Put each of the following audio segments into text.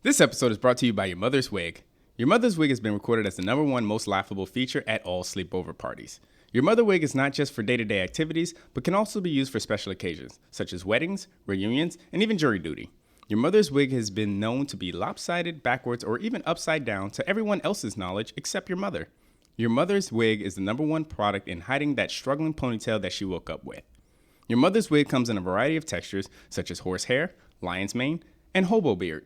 This episode is brought to you by Your Mother's Wig. Your Mother's Wig has been recorded as the #1 most laughable feature at all sleepover parties. Your Mother Wig is not just for day-to-day activities, but can also be used for special occasions, such as weddings, reunions, and even jury duty. Your Mother's Wig has been known to be lopsided, backwards, or even upside down to everyone else's knowledge except your mother. Your Mother's Wig is the #1 product in hiding that struggling ponytail that she woke up with. Your Mother's Wig comes in a variety of textures, such as horsehair, lion's mane, and hobo beard.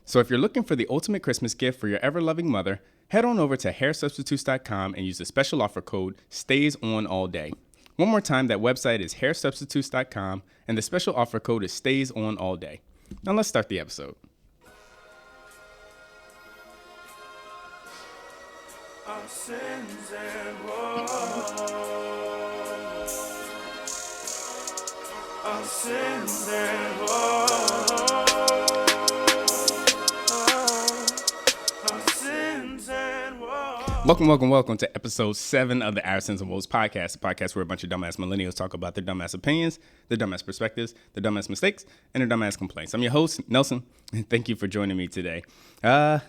So if you're looking for the ultimate Christmas gift for your ever-loving mother, head on over to hairsubstitutes.com and use the special offer code STAYSONALLDAY. One more time, that website is hairsubstitutes.com, and the special offer code is STAYSONALLDAY. Now let's start the episode. Our sins and woes. Our sins and woes. Welcome to episode 7 of the Our Sins and Woes podcast, a podcast where a bunch of dumbass millennials talk about their dumbass opinions, their dumbass perspectives, their dumbass mistakes, and their dumbass complaints. I'm your host, Nelson, and thank you for joining me today. Other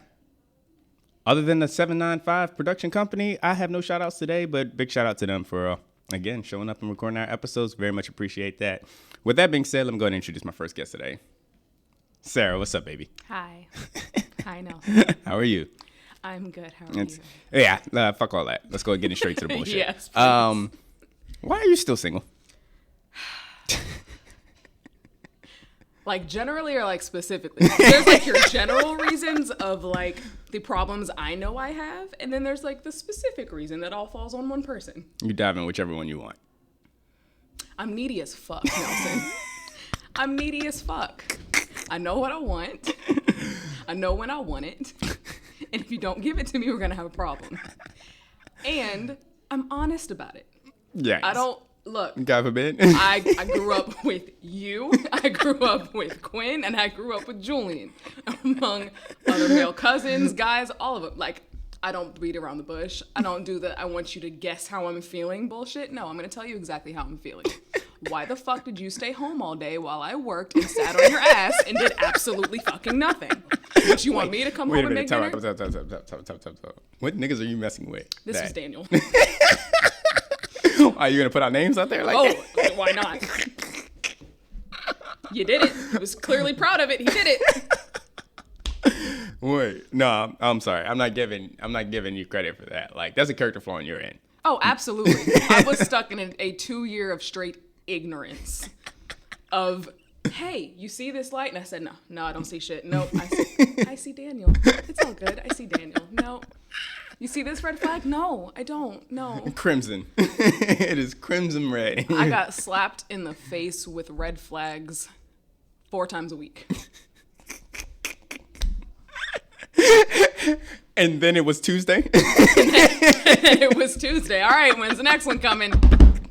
than the 795 production company, I have no shout outs today, but big shout out to them for, again, showing up and recording our episodes. Very much appreciate that. With that being said, let me go ahead and introduce my first guest today. Sarah, what's up, baby? Hi. Hi, Nelson. How are you? I'm good. How are you? Yeah, fuck all that. Let's go getting straight to the bullshit. Yes, please. Why are you still single? Like generally or like specifically? There's like your general reasons of like the problems I know I have, and then there's like the specific reason that all falls on one person. You dive in whichever one you want. I'm needy as fuck, Nelson. I'm needy as fuck. I know what I want. I know when I want it. And if you don't give it to me, we're going to have a problem. And I'm honest about it. Yes. I don't, look. God forbid. I grew up with you. I grew up with Quinn. And I grew up with Julian. Among other male cousins, guys, all of them. Like, I don't beat around the bush. I don't do the, I want you to guess how I'm feeling bullshit. No, I'm going to tell you exactly how I'm feeling. Why the fuck did you stay home all day while I worked and sat on your ass and did absolutely fucking nothing? But you want me to come home and make dinner? What niggas are you messing with? This is Daniel. Are you going to put our names out there? Why not? You did it. He was clearly proud of it. He did it. Wait, no, I'm sorry. I'm not giving you credit for that. Like, that's a character flaw on your end. Oh, absolutely. I was stuck in a 2-year of straight ignorance of, hey, you see this light? And I said, no, I don't see shit. Nope, I see Daniel. It's all good. I see Daniel. No. You see this red flag? No, I don't. No. Crimson. It is crimson red. I got slapped in the face with red flags 4 times a week. And then it was Tuesday? It was Tuesday. All right, when's the next one coming?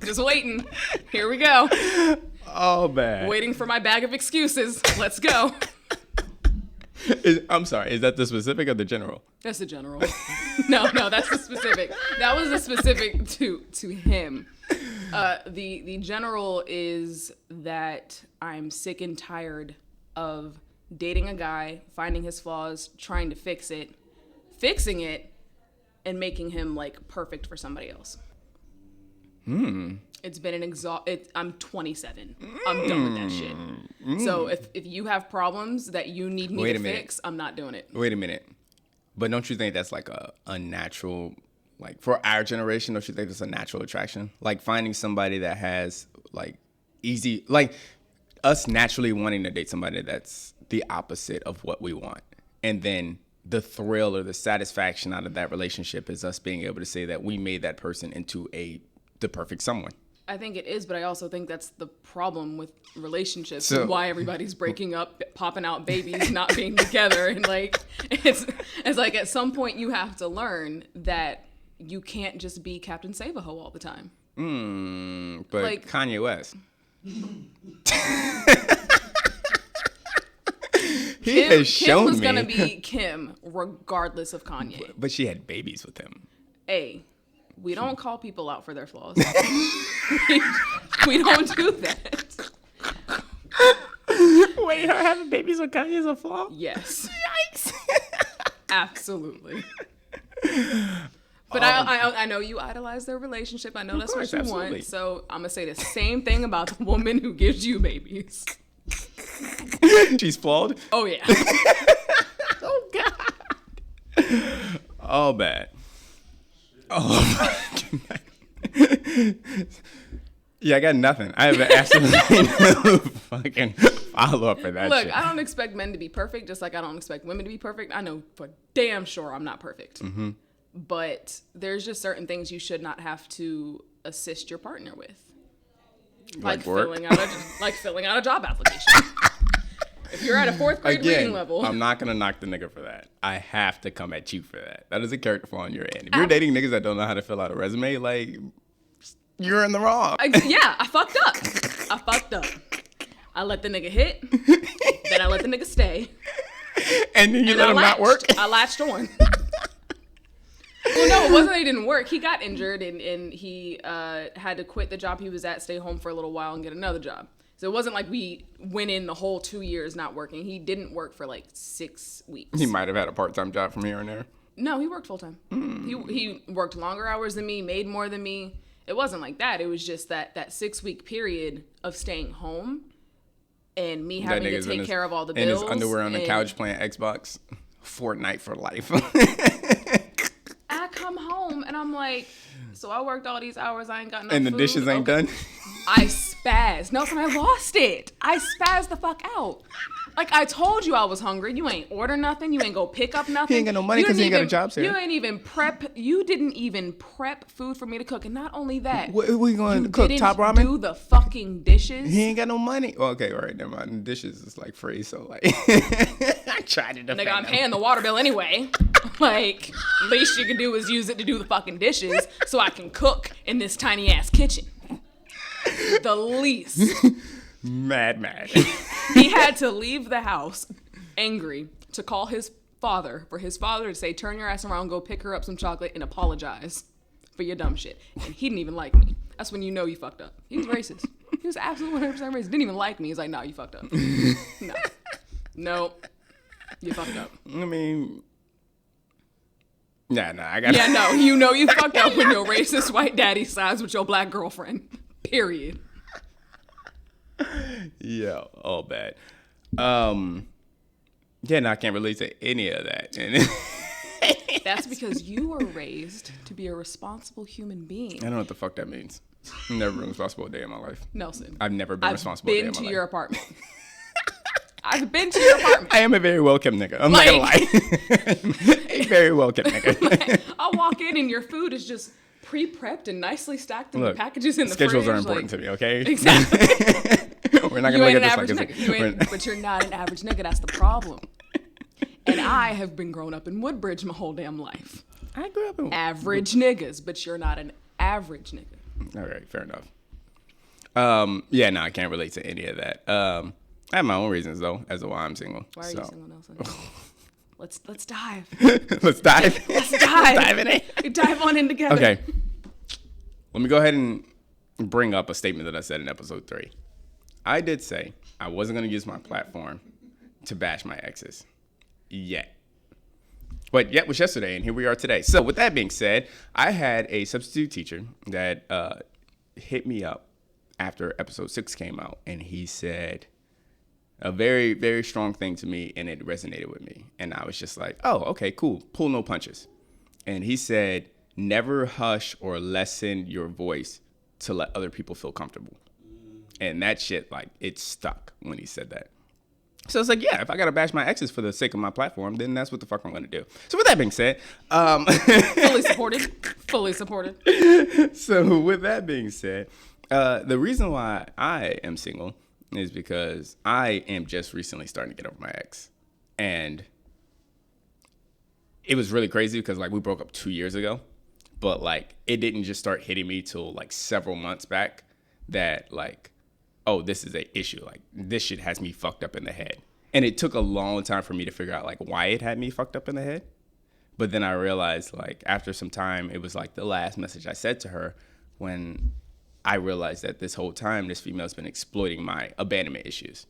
Just waiting. Here we go. Oh, man. Waiting for my bag of excuses. Let's go. I'm sorry. Is that the specific or the general? That's the general. No, that's the specific. That was the specific to him. The general is that I'm sick and tired of dating a guy, finding his flaws, trying to fixing it, and making him like perfect for somebody else. It's been I'm 27. I'm done with that shit. So if you have problems that you need me to fix, I'm not doing it. Wait a minute. But don't you think that's like a unnatural, like for our generation, don't you think that's a natural attraction? Like finding somebody that has like easy, like us naturally wanting to date somebody that's the opposite of what we want. And then the thrill or the satisfaction out of that relationship is us being able to say that we made that person into the perfect someone. I think it is, but I also think that's the problem with relationships and why everybody's breaking up, popping out babies, not being together. And like, it's like at some point you have to learn that you can't just be Captain Save-A-Ho all the time. But like, Kanye West. Kim was going to be Kim regardless of Kanye. But she had babies with him. We don't call people out for their flaws. we don't do that. Wait, her having babies with Kanye is a flaw? Yes. Yikes. Absolutely. But I know you idolize their relationship. I know that's course, what you absolutely. want. So I'm going to say the same thing about the woman who gives you babies. She's flawed? Oh, yeah. Oh, God. Oh, bad. Oh, my God. Yeah, I got nothing. I have absolutely no fucking follow-up for that Look, shit. I don't expect men to be perfect, just like I don't expect women to be perfect. I know for damn sure I'm not perfect. Mm-hmm. But there's just certain things you should not have to assist your partner with. Like work? filling out a job application. If you're at a fourth grade reading level. I'm not going to knock the nigga for that. I have to come at you for that. That is a character flaw on your end. If you're dating niggas that don't know how to fill out a resume, like, you're in the wrong. I fucked up. I let the nigga hit. Then I let the nigga stay. And then you let him not work? I latched on. Well, no, it wasn't that he didn't work. He got injured and he had to quit the job he was at, stay home for a little while, and get another job. So it wasn't like we went in the whole 2 years not working. He didn't work for like 6 weeks. He might have had a part-time job from here and there. No, he worked full-time. He worked longer hours than me, made more than me. It wasn't like that. It was just that 6 week period of staying home and me having to take care of all the bills. In his underwear on the couch playing Xbox. Fortnite for life. I come home and I'm like, so I worked all these hours, I ain't got no And the food. dishes ain't done? I spazzed. No, I lost it. I spazzed the fuck out. Like, I told you I was hungry. You ain't order nothing. You ain't go pick up nothing. He ain't got no money because he ain't got a job, Sarah. You didn't even prep food for me to cook. And not only that. What we going to cook? You Top didn't ramen? do the fucking dishes. He ain't got no money. Well, okay, all right, never mind. The dishes is like free, so like I tried to defend Nigga, I'm him. paying the water bill anyway. Like, least you can do is use it to do the fucking dishes so I can cook in this tiny ass kitchen. The least. Mad. He had to leave the house angry to call his father, for his father to say, turn your ass around, go pick her up some chocolate and apologize for your dumb shit. And he didn't even like me. That's when you know you fucked up. He was racist. He was absolutely 100% racist. Didn't even like me. He's like, no, you fucked up. No. You fucked up. I mean, I got Yeah, no, you know you fucked up when your racist white daddy sides with your black girlfriend. Period. Yeah, all bad. Yeah, no, I can't relate to any of that. And That's because you were raised to be a responsible human being. I don't know what the fuck that means. I've never been responsible a day in my life. Nelson. I've never been responsible a day in my life. I've been to your apartment. I've been to your apartment. I am a very well kept nigga. I'm not gonna lie. A very well kept nigga. I walk in and your food is just pre-prepped and nicely stacked in the packages in the schedules fridge. are important to me, okay? Exactly. We're not You gonna ain't look an at average this nigga. But you're not an average nigga. That's the problem. And I have been growing up in Woodbridge my whole damn life. I grew up in Average niggas, but you're not an average nigga. All right, fair enough. Yeah, no, I can't relate to any of that. I have my own reasons though, as to why I'm single. Why are you single, Nelson? Let's dive. Let's dive. Let's dive. Dive in it. We dive on in together. Okay. Let me go ahead and bring up a statement that I said in episode 3. I did say I wasn't going to use my platform to bash my exes yet. But yet was yesterday, and here we are today. So with that being said, I had a substitute teacher that hit me up after episode 6 came out, and he said a very, very strong thing to me, and it resonated with me. And I was just like, oh, okay, cool. Pull no punches. And he said, never hush or lessen your voice to let other people feel comfortable. And that shit, like, it stuck when he said that. So it's like, yeah, if I got to bash my exes for the sake of my platform, then that's what the fuck I'm going to do. So with that being said, Fully supported. So with that being said, the reason why I am single is because I am just recently starting to get over my ex. And it was really crazy because, like, we broke up 2 years ago. But, like, it didn't just start hitting me till, like, several months back that, like, oh, this is a issue. Like, this shit has me fucked up in the head. And it took a long time for me to figure out, like, why it had me fucked up in the head. But then I realized, like, after some time, it was, like, the last message I said to her when I realized that this whole time, this female's been exploiting my abandonment issues.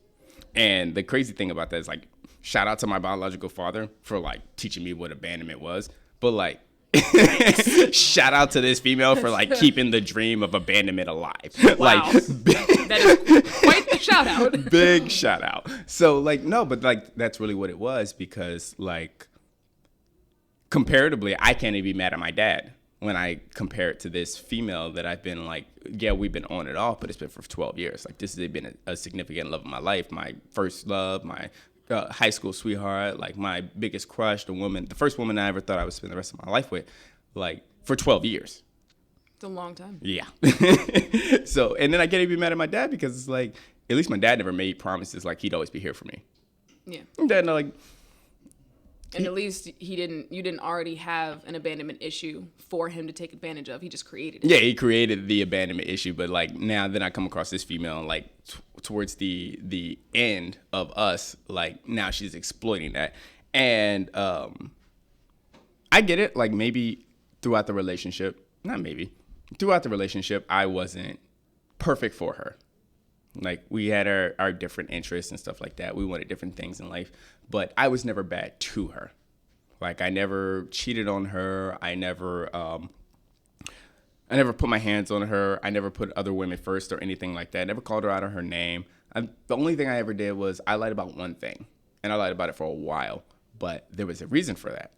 And the crazy thing about that is, like, shout out to my biological father for, like, teaching me what abandonment was. But, like, shout out to this female for, like, keeping the dream of abandonment alive. Wow. Like, That is quite the shout out. big shout out. So, like, no, but, like, that's really what it was, because, like, comparatively, I can't even be mad at my dad when I compare it to this female that I've been, like, yeah, we've been on and off, but it's been for 12 years. Like, this has been a significant love of my life, my first love, my high school sweetheart, like, my biggest crush, the first woman I ever thought I would spend the rest of my life with, like, for 12 years. It's a long time. Yeah. So, and then I can't even be mad at my dad, because it's like, at least my dad never made promises like he'd always be here for me. Yeah. And then, like, And at least you didn't already have an abandonment issue for him to take advantage of. He just created it. yeah, he created the abandonment issue, but, like, now then I come across this female, and, like, towards the end of us, like, now she's exploiting that. And I get it. Like, maybe throughout the relationship, I wasn't perfect for her. Like, we had our different interests and stuff like that. We wanted different things in life, but I was never bad to her. Like, I never cheated on her. I never put my hands on her. I never put other women first or anything like that. I never called her out of her name. The only thing I ever did was I lied about one thing, and I lied about it for a while, but there was a reason for that.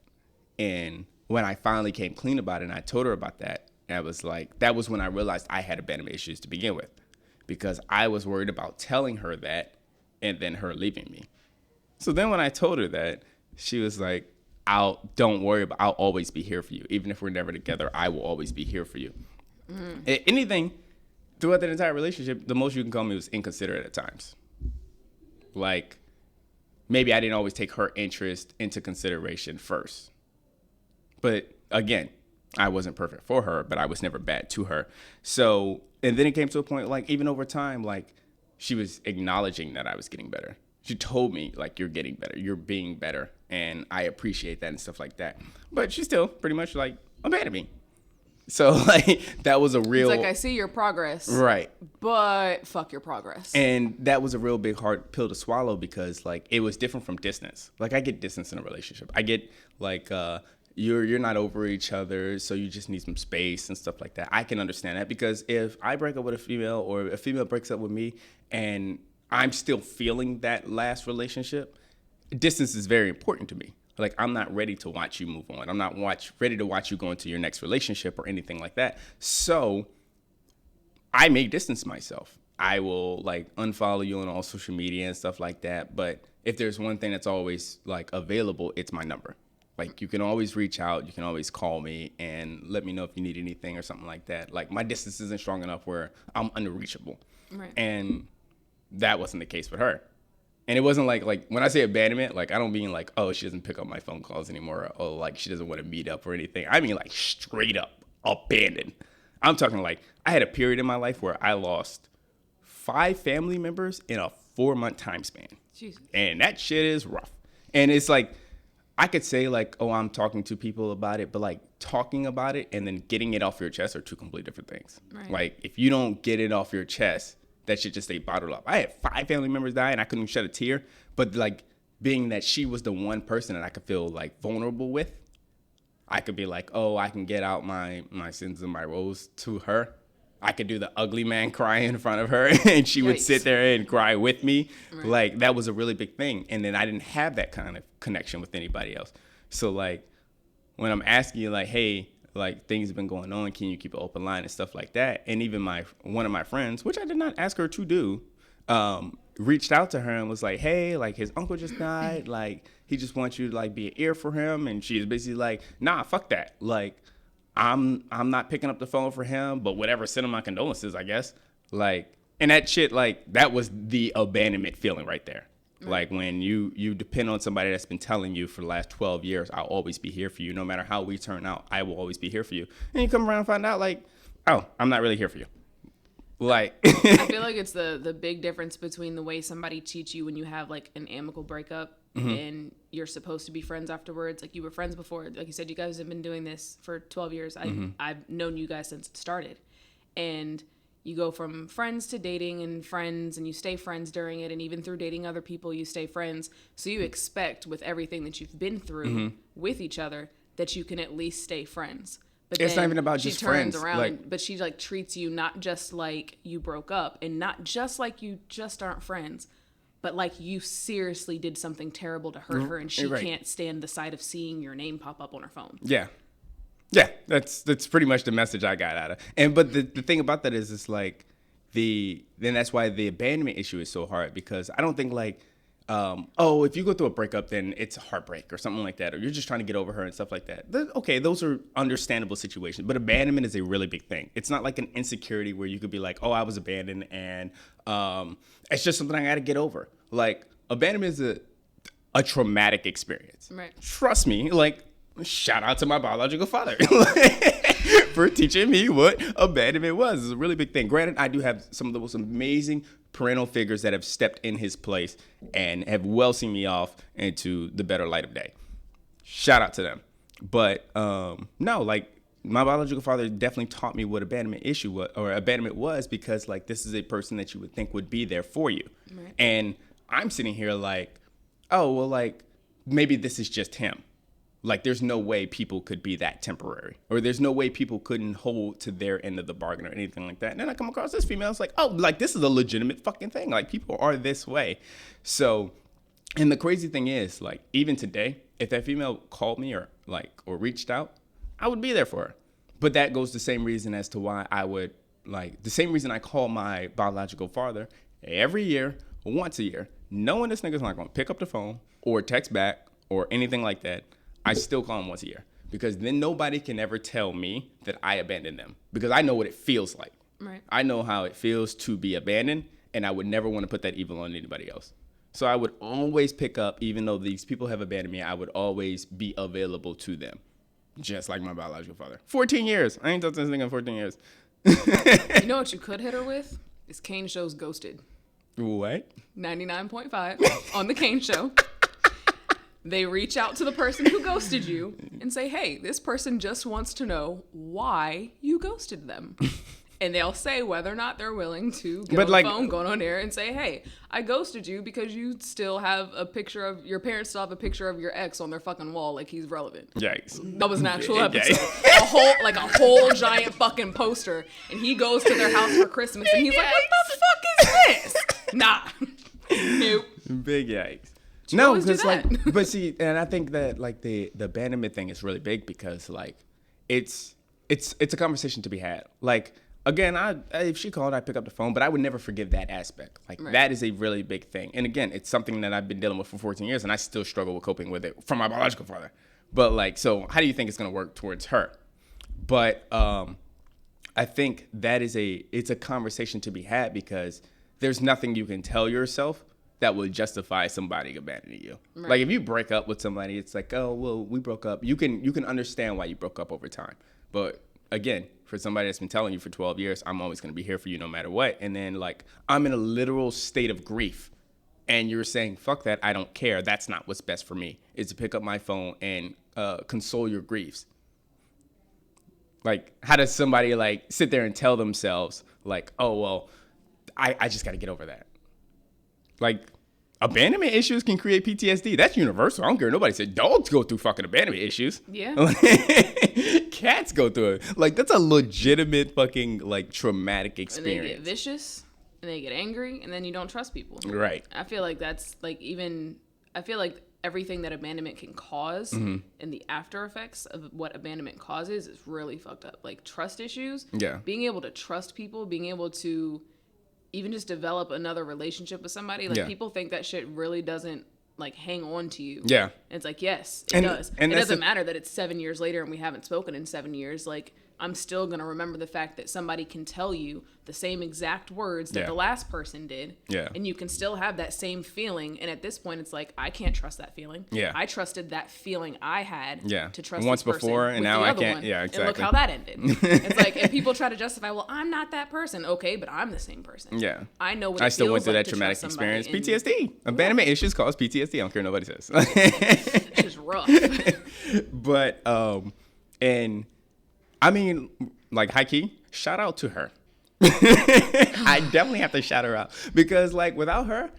And when I finally came clean about it and I told her about that, I was like, that was when I realized I had abandonment issues to begin with, because I was worried about telling her that and then her leaving me. So then when I told her that, she was like, don't worry about, I'll always be here for you. Even if we're never together, I will always be here for you. Anything throughout that entire relationship, the most you can call me was inconsiderate at times. Like, maybe I didn't always take her interest into consideration first. But again, I wasn't perfect for her, but I was never bad to her. So, and then it came to a point, like, even over time, like, she was acknowledging that I was getting better. She told me, like, you're getting better, you're being better, and I appreciate that and stuff like that. But she still pretty much, like, abandoned me. So, like, that was a real... It's like, I see your progress. Right. But fuck your progress. And that was a real big hard pill to swallow, because, like, it was different from distance. Like, I get distance in a relationship. I get, like, you're not over each other, so you just need some space and stuff like that. I can understand that, because if I break up with a female, or a female breaks up with me, and I'm still feeling that last relationship, distance is very important to me. Like, I'm not ready to watch you move on. I'm not ready to watch you go into your next relationship or anything like that. So I make distance myself. I will, like, unfollow you on all social media and stuff like that. But if there's one thing that's always, like, available, it's my number. Like, you can always reach out. You can always call me and let me know if you need anything or something like that. Like, my distance isn't strong enough where I'm unreachable. Right. And that wasn't the case with her. And it wasn't like when I say abandonment, like, I don't mean like, oh, she doesn't pick up my phone calls anymore, or oh, like, she doesn't want to meet up or anything. I mean, like, straight up abandoned. I'm talking like, I had a period in my life where I lost 5 family members in a 4-month time span. Jesus. And that shit is rough. And it's like, I could say, like, oh, I'm talking to people about it, but, like, talking about it and then getting it off your chest are two completely different things. Right. Like, if you don't get it off your chest, that shit just stay bottled up. I had 5 family members die and I couldn't shed a tear, but, like, being that she was the one person that I could feel, like, vulnerable with, I could be like, oh, I can get out my sins and my woes to her. I could do the ugly man cry in front of her, and she would sit there and cry with me. Right. Like, that was a really big thing. And then I didn't have that kind of connection with anybody else. So, like, when I'm asking you, like, hey, like, things have been going on, can you keep an open line and stuff like that? And even one of my friends, which I did not ask her to do, reached out to her and was like, hey, like, his uncle just died. Like, he just wants you to, like, be an ear for him. And she was basically like, nah, fuck that. Like, I'm not picking up the phone for him, but whatever, send him my condolences, I guess. Like, and that shit, like, that was the abandonment feeling right there. Right. Like, when you depend on somebody that's been telling you for the last 12 years, I'll always be here for you. No matter how we turn out, I will always be here for you. And you come around and find out, like, oh, I'm not really here for you. Like, I feel like it's the big difference between the way somebody cheats you when you have, like, an amicable breakup and you're supposed to be friends afterwards. Like, you were friends before. Like you said, you guys have been doing this for 12 years. I've known you guys since it started. And you go from friends to dating and friends, and you stay friends during it, and even through dating other people, you stay friends. So you expect with everything that you've been through with each other that you can at least stay friends. But It's then not even about she just turns friends, around, like- but she like treats you not just like you broke up, and not just like you just aren't friends, but like you seriously did something terrible to hurt her, and she Right. can't stand the sight of seeing your name pop up on her phone. Yeah. Yeah, that's pretty much the message I got out of. And but the thing about that is, it's like then that's why the abandonment issue is so hard, because I don't think like if you go through a breakup, then it's a heartbreak or something like that, or you're just trying to get over her and stuff like that. Okay, those are understandable situations, but abandonment is a really big thing. It's not like an insecurity where you could be like, oh, I was abandoned, and it's just something I got to get over. Like, abandonment is a traumatic experience. Right. Trust me, like, shout out to my biological father for teaching me what abandonment was. It's a really big thing. Granted, I do have some of the most amazing parental figures that have stepped in his place and have well seen me off into the better light of day. Shout out to them. But no, like, my biological father definitely taught me what abandonment was, because like, this is a person that you would think would be there for you. Right. And I'm sitting here like, oh, well, like, maybe this is just him. Like, there's no way people could be that temporary, or there's no way people couldn't hold to their end of the bargain or anything like that. And then I come across this female, it's like, oh, like, this is a legitimate fucking thing. Like, people are this way. So, and the crazy thing is, like, even today, if that female called me or reached out, I would be there for her. But that goes the same reason as to why I would, like, the same reason I call my biological father every year, once a year, knowing this nigga's not going to pick up the phone or text back or anything like that. I still call him once a year, because then nobody can ever tell me that I abandoned them, because I know what it feels like. Right. I know how it feels to be abandoned, and I would never want to put that evil on anybody else. So I would always pick up, even though these people have abandoned me, I would always be available to them, just like my biological father. 14 years. I ain't touched this nigga in 14 years. You know what you could hit her with? Is Kane Show's Ghosted. What? 99.5 on the Kane Show. They reach out to the person who ghosted you and say, hey, this person just wants to know why you ghosted them. And they'll say whether or not they're willing to get on the phone, going on air and say, hey, I ghosted you because you still have a picture of, your parents still have a picture of your ex on their fucking wall, like he's relevant. Yikes. That was an actual episode. A whole giant fucking poster. And he goes to their house for Christmas and he's like, what the fuck is this? Nah. Nope. Big yikes. You No, always do because like, that. but see, and I think that like the abandonment thing is really big, because like it's a conversation to be had. Like, again, if she called, I'd pick up the phone, but I would never forgive that aspect. Like, Right. That is a really big thing. And again, it's something that I've been dealing with for 14 years, and I still struggle with coping with it from my biological father. But like, so how do you think it's gonna work towards her? But I think that it's a conversation to be had, because there's nothing you can tell yourself that would justify somebody abandoning you. Right. Like, if you break up with somebody, it's like, oh, well, we broke up. You can understand why you broke up over time. But again, for somebody that's been telling you for 12 years, I'm always going to be here for you no matter what. And then like, I'm in a literal state of grief, and you're saying, fuck that, I don't care. That's not what's best for me, is to pick up my phone and console your griefs. Like, how does somebody like sit there and tell themselves like, oh, well, I just got to get over that? Like, abandonment issues can create PTSD. That's universal. I don't care. Nobody said dogs go through fucking abandonment issues. Yeah. Cats go through it. Like, that's a legitimate fucking like traumatic And they experience. get vicious, and they get angry, and then you don't trust people. Right. I feel like that's like I feel like everything that abandonment can cause and the after effects of what abandonment causes is really fucked up. Like, trust issues. Yeah. Being able to trust people, being able to even just develop another relationship with somebody. Like, Yeah. people think that shit really doesn't like hang on to you. Yeah. And it's like, yes, it And- does. and It that's doesn't the- matter that it's 7 years later and we haven't spoken in 7 years. Like, I'm still going to remember the fact that somebody can tell you the same exact words that Yeah. the last person did. Yeah. And you can still have that same feeling. And at this point, it's like, I can't trust that feeling. Yeah. I trusted that feeling I had Yeah. to trust Once this person before, and with now the I other can't- one. yeah, And look exactly. how that ended. It's like, and people try to justify, well, I'm not that person. Okay, but I'm the same person. Yeah. I know what I it still feels went through like that to traumatic trust somebody experience. and PTSD. Abandonment issues cause PTSD. I don't care what nobody says. It's just rough. But and I mean, like, high key, shout out to her, I definitely have to shout her out because, like, without her,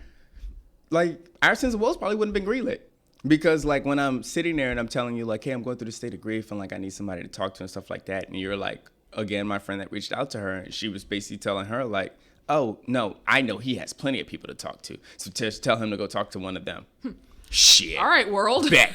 like, our sense of woes probably wouldn't have been greenlit. Because, like, when I'm sitting there and I'm telling you, like, hey, I'm going through the state of grief and, like, I need somebody to talk to and stuff like that. And you're like, again, my friend that reached out to her, and she was basically telling her, like, oh, no, I know he has plenty of people to talk to. So just tell him to go talk to one of them. Shit. All right, world. Bet.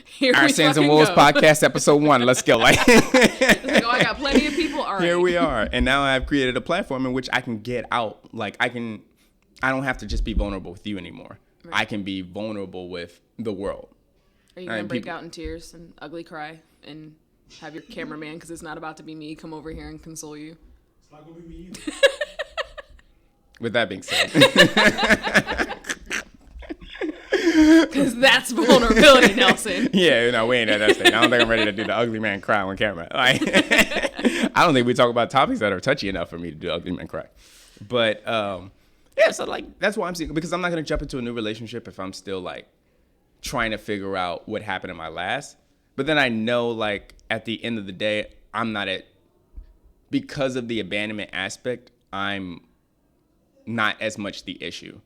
Here Our we Sins and fucking Wolves go. podcast, episode 1. Let's go. Like, It's like, oh, I got plenty of people. All right. here we are. And now I've created a platform in which I can get out. Like, I don't have to just be vulnerable with you anymore. Right. I can be vulnerable with the world. Are you going to break out in tears and ugly cry and have your cameraman, because it's not about to be me, come over here and console you? It's not going to be me either. With that being said. Because that's vulnerability, Nelson. Yeah, no, we ain't at that stage. I don't think I'm ready to do the ugly man cry on camera. Like, I don't think we talk about topics that are touchy enough for me to do ugly man cry. But, yeah, so, like, that's why I'm seeing, because I'm not going to jump into a new relationship if I'm still, like, trying to figure out what happened in my last. But then I know, like, at the end of the day, I'm not because of the abandonment aspect, I'm not as much the issue.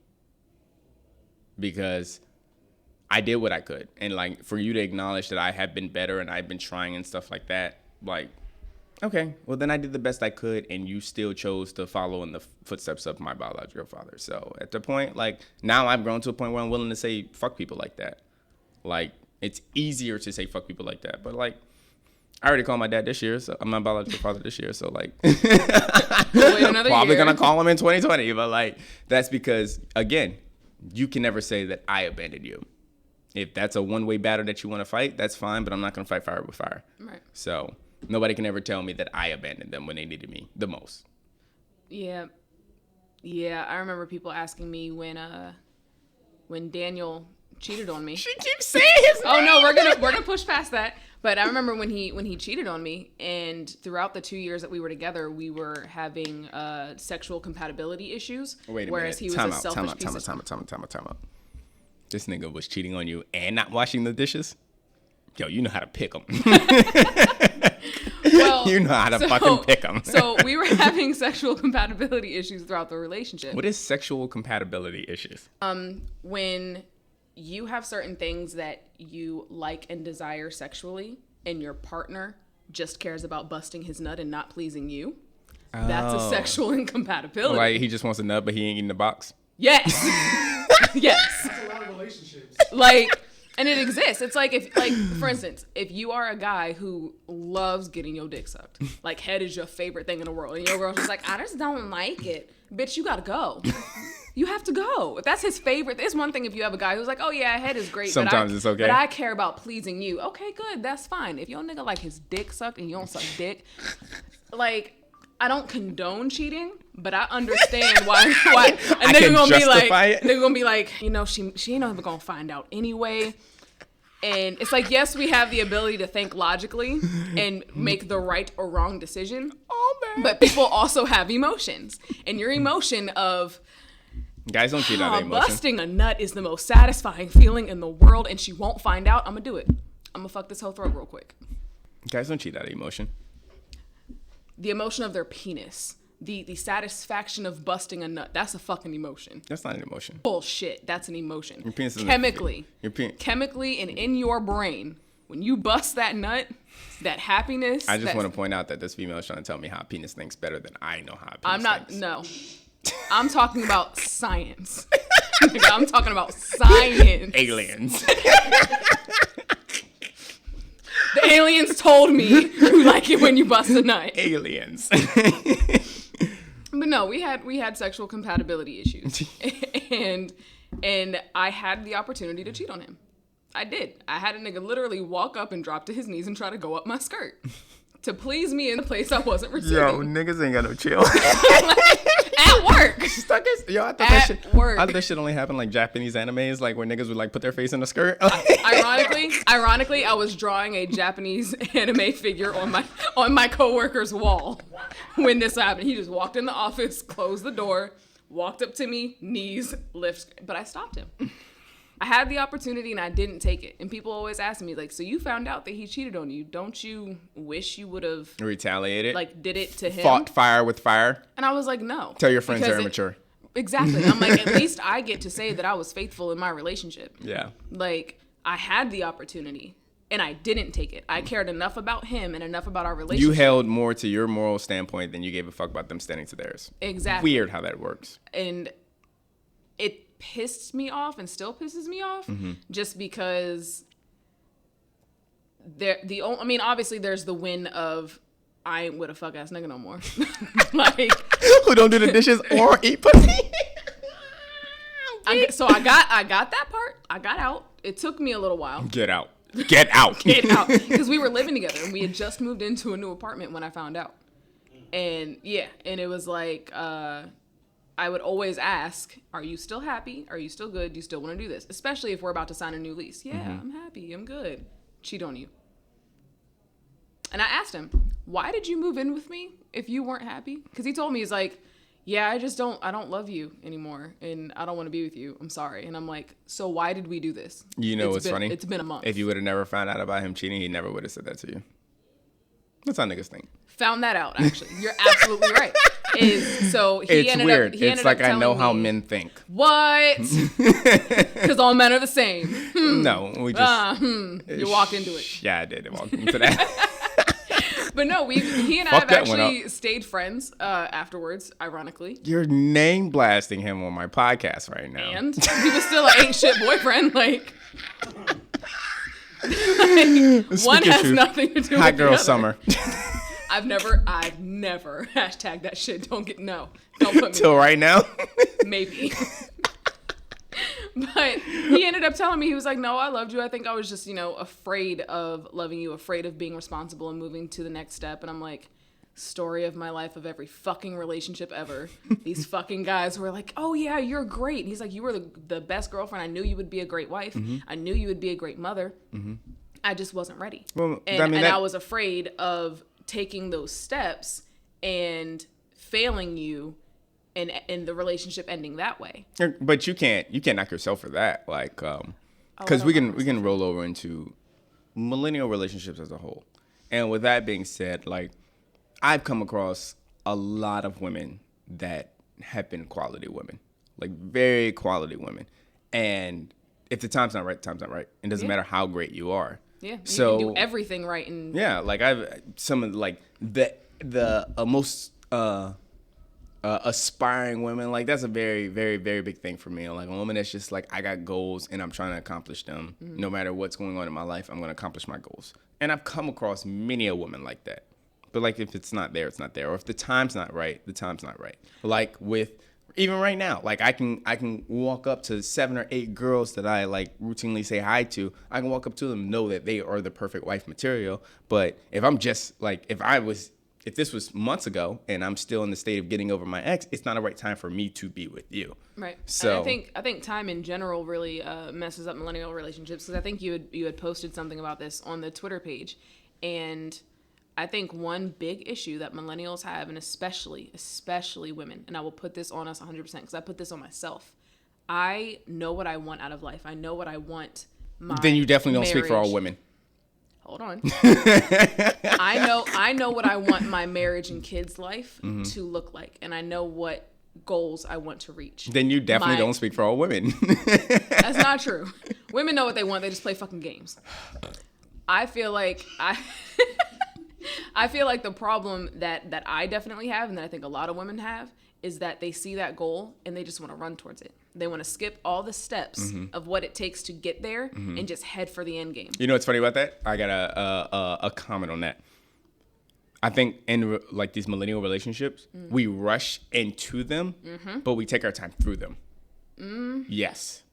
Because I did what I could. And, like, for you to acknowledge that I have been better and I've been trying and stuff like that, like, okay, well, then I did the best I could, and you still chose to follow in the footsteps of my biological father. So at the point, like, now I've grown to a point where I'm willing to say fuck people like that. Like, it's easier to say fuck people like that. But, like, I already called my dad this year, so I'm my biological father this year. So, like, Wait another probably year. going to call him in 2020. But, like, that's because, again, you can never say that I abandoned you. If that's a one-way battle that you want to fight, that's fine, but I'm not going to fight fire with fire. Right. So nobody can ever tell me that I abandoned them when they needed me the most. Yeah. Yeah, I remember people asking me when Daniel cheated on me. She keeps saying his name. Oh no, we're gonna push past that. But I remember when he cheated on me, and throughout the 2 years that we were together, we were having sexual compatibility issues. Wait a whereas minute. he was a selfish piece of... Time out. This nigga was cheating on you and not washing the dishes? Yo, you know how to pick them. Well, You know how to fucking pick them. So we were having sexual compatibility issues throughout the relationship. What is sexual compatibility issues? When you have certain things that you like and desire sexually, and your partner just cares about busting his nut and not pleasing you, that's a sexual incompatibility. Like, he just wants a nut, but he ain't eating the box? Yes. Yes. That's a lot of relationships. Like, and it exists. It's like, if, like, for instance, if you are a guy who loves getting your dick sucked, like, head is your favorite thing in the world, and your girl's just like, I just don't like it. Bitch, you gotta go. You have to go. If that's his favorite, it's one thing if you have a guy who's like, oh yeah, head is great. Sometimes it's okay. But I care about pleasing you. Okay, good. That's fine. If your nigga like his dick sucked and you don't suck dick, like, I don't condone cheating, but I understand why. And I they're can gonna be like, justify it. they're gonna be like, you know, she ain't ever gonna find out anyway. And it's like, yes, we have the ability to think logically and make the right or wrong decision. Oh, man. But people also have emotions, and your emotion of Guys don't cheat out of emotion. busting a nut is the most satisfying feeling in the world, and she won't find out. I'm gonna do it. I'm gonna fuck this whole throat real quick. Guys don't cheat out of emotion. The emotion of their penis, the satisfaction of busting a nut, that's a fucking emotion. That's not an emotion. Bullshit. That's an emotion. Your penis isn't- Chemically. Your penis. Chemically and in your brain, when you bust that nut, that happiness. I just want to point out that this female is trying to tell me how a penis thinks better than I know how a penis I'm not. thinks. No. I'm talking about science. Nigga, I'm talking about science. Aliens. The aliens told me you like it when you bust a nut. Aliens. But no, we had sexual compatibility issues, and I had the opportunity to cheat on him. I did. I had a nigga literally walk up and drop to his knees and try to go up my skirt to please me in the place I wasn't receiving. Yo, niggas ain't got no chill. At work. Yo, I thought At that shit. work. I thought that shit only happened like Japanese animes, like where niggas would like put their face in a skirt. Ironically, I was drawing a Japanese anime figure on my coworker's wall when this happened. He just walked in the office, closed the door, walked up to me, knees, lifts, but I stopped him. I had the opportunity and I didn't take it. And people always ask me, like, so you found out that he cheated on you. Don't you wish you would have retaliated? Like, did it to him? Fought fire with fire? And I was like, no. Tell your friends they're immature. Exactly. I'm like, at least I get to say that I was faithful in my relationship. Yeah. Like, I had the opportunity and I didn't take it. I cared enough about him and enough about our relationship. You held more to your moral standpoint than you gave a fuck about them standing to theirs. Exactly. Weird how that works. And it pissed me off and still pisses me off just because obviously there's the win of I ain't with a fuck ass nigga no more. Like, who don't do the dishes or eat pussy. I got that part. I got out. It took me a little while. Get out. Get out. Get out. Because we were living together and we had just moved into a new apartment when I found out. And yeah, and it was like, I would always ask, are you still happy? Are you still good? Do you still want to do this? Especially if we're about to sign a new lease. Yeah, I'm happy. I'm good. Cheat on you. And I asked him, why did you move in with me if you weren't happy? Because he told me, he's like, yeah, I don't love you anymore. And I don't want to be with you. I'm sorry. And I'm like, so why did we do this? You know what's funny? It's been a month. If you would have never found out about him cheating, he never would have said that to you. That's how niggas think. Found that out, actually. You're absolutely right. It's weird. It's like I know how men think. What? Because all men are the same. No, we just... You walked into it. Yeah, I did walk into that. But no, he and I have actually stayed friends afterwards, ironically. You're name blasting him on my podcast right now. And he was still an ain't shit boyfriend. Like one has nothing to do with the other. Hot girl summer. I've never hashtag that shit. Don't put me till right now. Maybe. But he ended up telling me, he was like, no, I loved you. I think I was just, afraid of loving you, afraid of being responsible and moving to the next step. And I'm like, story of my life of every fucking relationship ever. These fucking guys were like, oh yeah, you're great. And he's like, you were the best girlfriend. I knew you would be a great wife. I knew you would be a great mother. I just wasn't ready. Well, I was afraid of taking those steps and failing you and the relationship ending that way. But you can't knock yourself for that. Like, because we can roll over into millennial relationships as a whole. And with that being said, like, I've come across a lot of women that have been quality women, like very quality women. And if the time's not right, the time's not right. It doesn't matter how great you are. Yeah, you can do everything right. And yeah, like some of like the most aspiring women, like that's a very, very, very big thing for me. Like a woman that's just like, I got goals and I'm trying to accomplish them. No matter what's going on in my life, I'm going to accomplish my goals. And I've come across many a woman like that. But like if it's not there, it's not there. Or if the time's not right, the time's not right. Like with even right now, like I can walk up to 7 or 8 girls that I like routinely say hi to. I can walk up to them, know that they are the perfect wife material. But if I'm just like, if this was months ago and I'm still in the state of getting over my ex, it's not a right time for me to be with you. Right. So and I think time in general really messes up millennial relationships, because I think you had posted something about this on the Twitter page, and I think one big issue that millennials have, and especially women, and I will put this on us 100% because I put this on myself. I know what I want out of life. I know what I want. Then you definitely don't speak for all women. Hold on. I know what I want my marriage and kids' life to look like, and I know what goals I want to reach. Then you definitely don't speak for all women. That's not true. Women know what they want. They just play fucking games. I feel like the problem that I definitely have, and that I think a lot of women have, is that they see that goal and they just want to run towards it. They want to skip all the steps of what it takes to get there and just head for the end game. You know what's funny about that? I got a comment on that. I think in like these millennial relationships, we rush into them, but we take our time through them. Yes.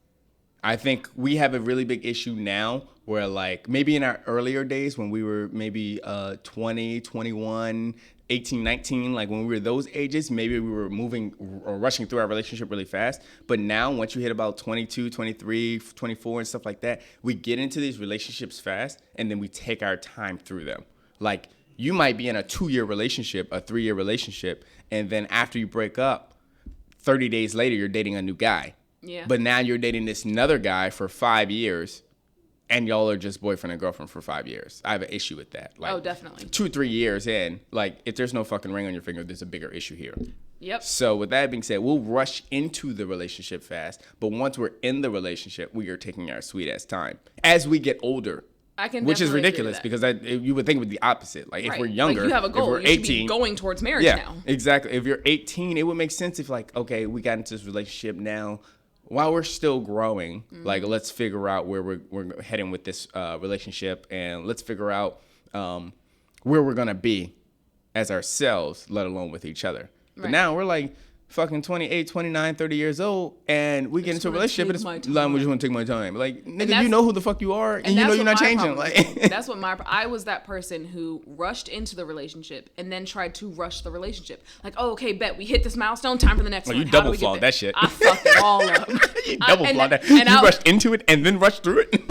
I think we have a really big issue now where like maybe in our earlier days when we were maybe 20, 21, 18, 19, like when we were those ages, maybe we were moving or rushing through our relationship really fast. But now once you hit about 22, 23, 24 and stuff like that, we get into these relationships fast and then we take our time through them. Like you might be in a 2-year relationship, a 3-year relationship, and then after you break up, 30 days later, you're dating a new guy. Yeah. But now you're dating this another guy for 5 years, and y'all are just boyfriend and girlfriend for 5 years. I have an issue with that. Like, Oh, definitely. 2-3 years in, like, if there's no fucking ring on your finger, there's a bigger issue here. Yep. So with that being said, we'll rush into the relationship fast, but once we're in the relationship, we are taking our sweet ass time as we get older. I can Which is definitely agree ridiculous to because you would think it would be the opposite. Like, if Right. we're younger, Like, you have a goal. if we're You should 18, be going towards marriage yeah, now. exactly. If you're 18, it would make sense if, like, okay, we got into this relationship now. While we're still growing, like, let's figure out where we're heading with this relationship, and let's figure out where we're gonna be as ourselves, let alone with each other. But Right. now we're like fucking 28, 29, 30 years old, and we get into a wanna relationship, and take it's my like, time. we just want to take my time. Like, nigga, that's- you know who the fuck you are, and you know that's you're what not my changing. problem Like, is. That's what I was that person who rushed into the relationship and then tried to rush the relationship. Like, oh, okay, bet we hit this milestone, time for the next Oh, one. you How do double we get flawed there? that shit. I fucked it all up. you double and flawed that- that. and You I- rushed into it and then rushed through it.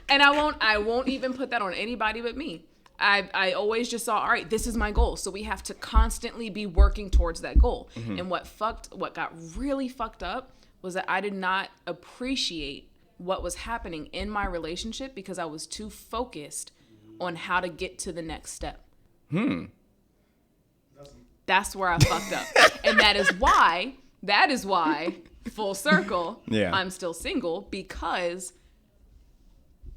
And I won't even put that on anybody but me. I always just saw, all right, this is my goal. So we have to constantly be working towards that goal. Mm-hmm. And what got really fucked up was that I did not appreciate what was happening in my relationship because I was too focused on how to get to the next step. That's where I fucked up. And that is why, full circle, Yeah. I'm still single, because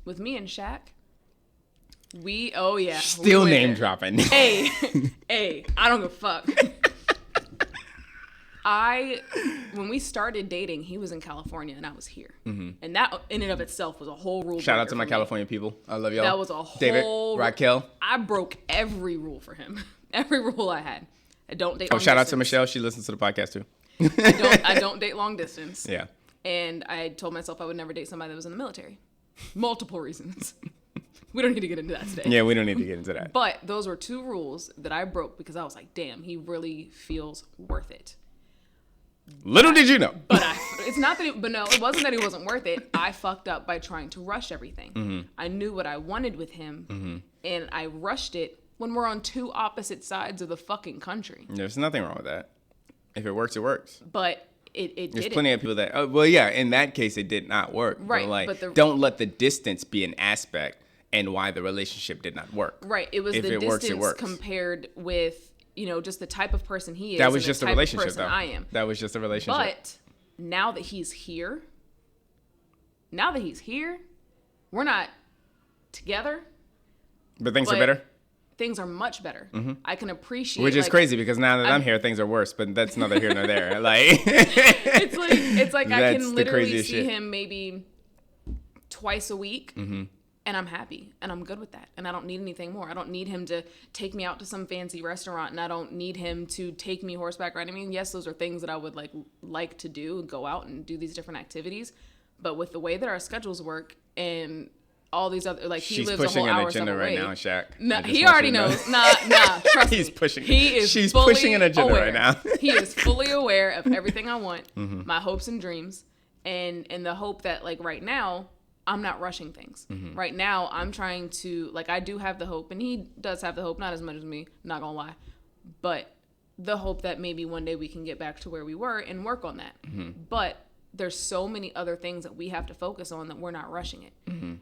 with me and Shaq, Still we went name there. dropping. Hey, I don't give a fuck. When we started dating, he was in California and I was here. And that in and of itself was a whole rule. Shout out breaker to my for me. California people. I love y'all. That was a David, whole Raquel. I broke every rule for him. Every rule I had. I don't date Oh, long shout out to distance. Michelle. She listens to the podcast too. I don't date long distance. Yeah. And I told myself I would never date somebody that was in the military. Multiple reasons. We don't need to get into that today. Yeah, we don't need to get into that. But those were 2 rules that I broke because I was like, damn, he really feels worth it. Little did you know. But it wasn't that he wasn't worth it. I fucked up by trying to rush everything. I knew what I wanted with him, and I rushed it when we're on 2 opposite sides of the fucking country. There's nothing wrong with that. If it works, it works. But it There's didn't. plenty of people that, well, yeah, in that case, it did not work. Right, But, like, but don't let the distance be an aspect and why the relationship did not work. Right. It was If the it works, distance it works. compared with, just the type of person he is. That and was the just a type of relationship, person though. I am. That was just a relationship. But now that he's here, we're not together. But things are but better. Things are much better. I can appreciate. Which is like, crazy because now that I'm here, things are worse. But that's neither here nor there. Like, It's like I That's can the literally craziest see shit. him maybe twice a week. And I'm happy and I'm good with that. And I don't need anything more. I don't need him to take me out to some fancy restaurant, and I don't need him to take me horseback riding. I mean, yes, those are things that I would like to do, go out and do these different activities. But with the way that our schedules work and all these other, like, he she's lives a pushing whole an hour agenda away. right now, Shaq. No, I just he want already you to know. knows. Nah, trust He's me. pushing. He is. She's fully pushing an agenda aware. right now. He is fully aware of everything I want, my hopes and dreams, and the hope that, like, right now I'm not rushing things. Right now I'm trying to, like, I do have the hope, and he does have the hope, not as much as me, not gonna lie, but the hope that maybe one day we can get back to where we were and work on that. But there's so many other things that we have to focus on that we're not rushing it.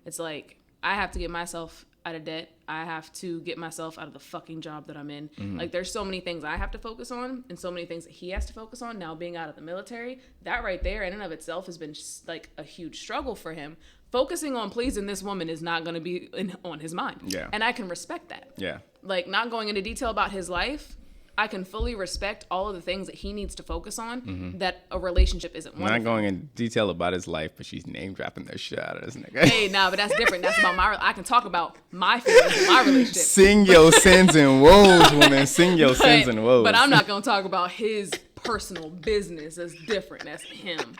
It's like, I have to get myself out of debt. I have to get myself out of the fucking job that I'm in. Like, there's so many things I have to focus on and so many things that he has to focus on. Now, being out of the military, that right there in and of itself has been like a huge struggle for him. Focusing on pleasing this woman is not going to be on his mind. Yeah. And I can respect that. Yeah. Like, not going into detail about his life, I can fully respect all of the things that he needs to focus on that a relationship isn't one Not of. going in detail about his life, but she's name dropping the shit out of this nigga. Hey, nah, but that's different. That's about I can talk about my feelings in my relationship. Sing your sins and woes, woman. Sing your sins and woes. But I'm not going to talk about his personal business. That's different. That's him.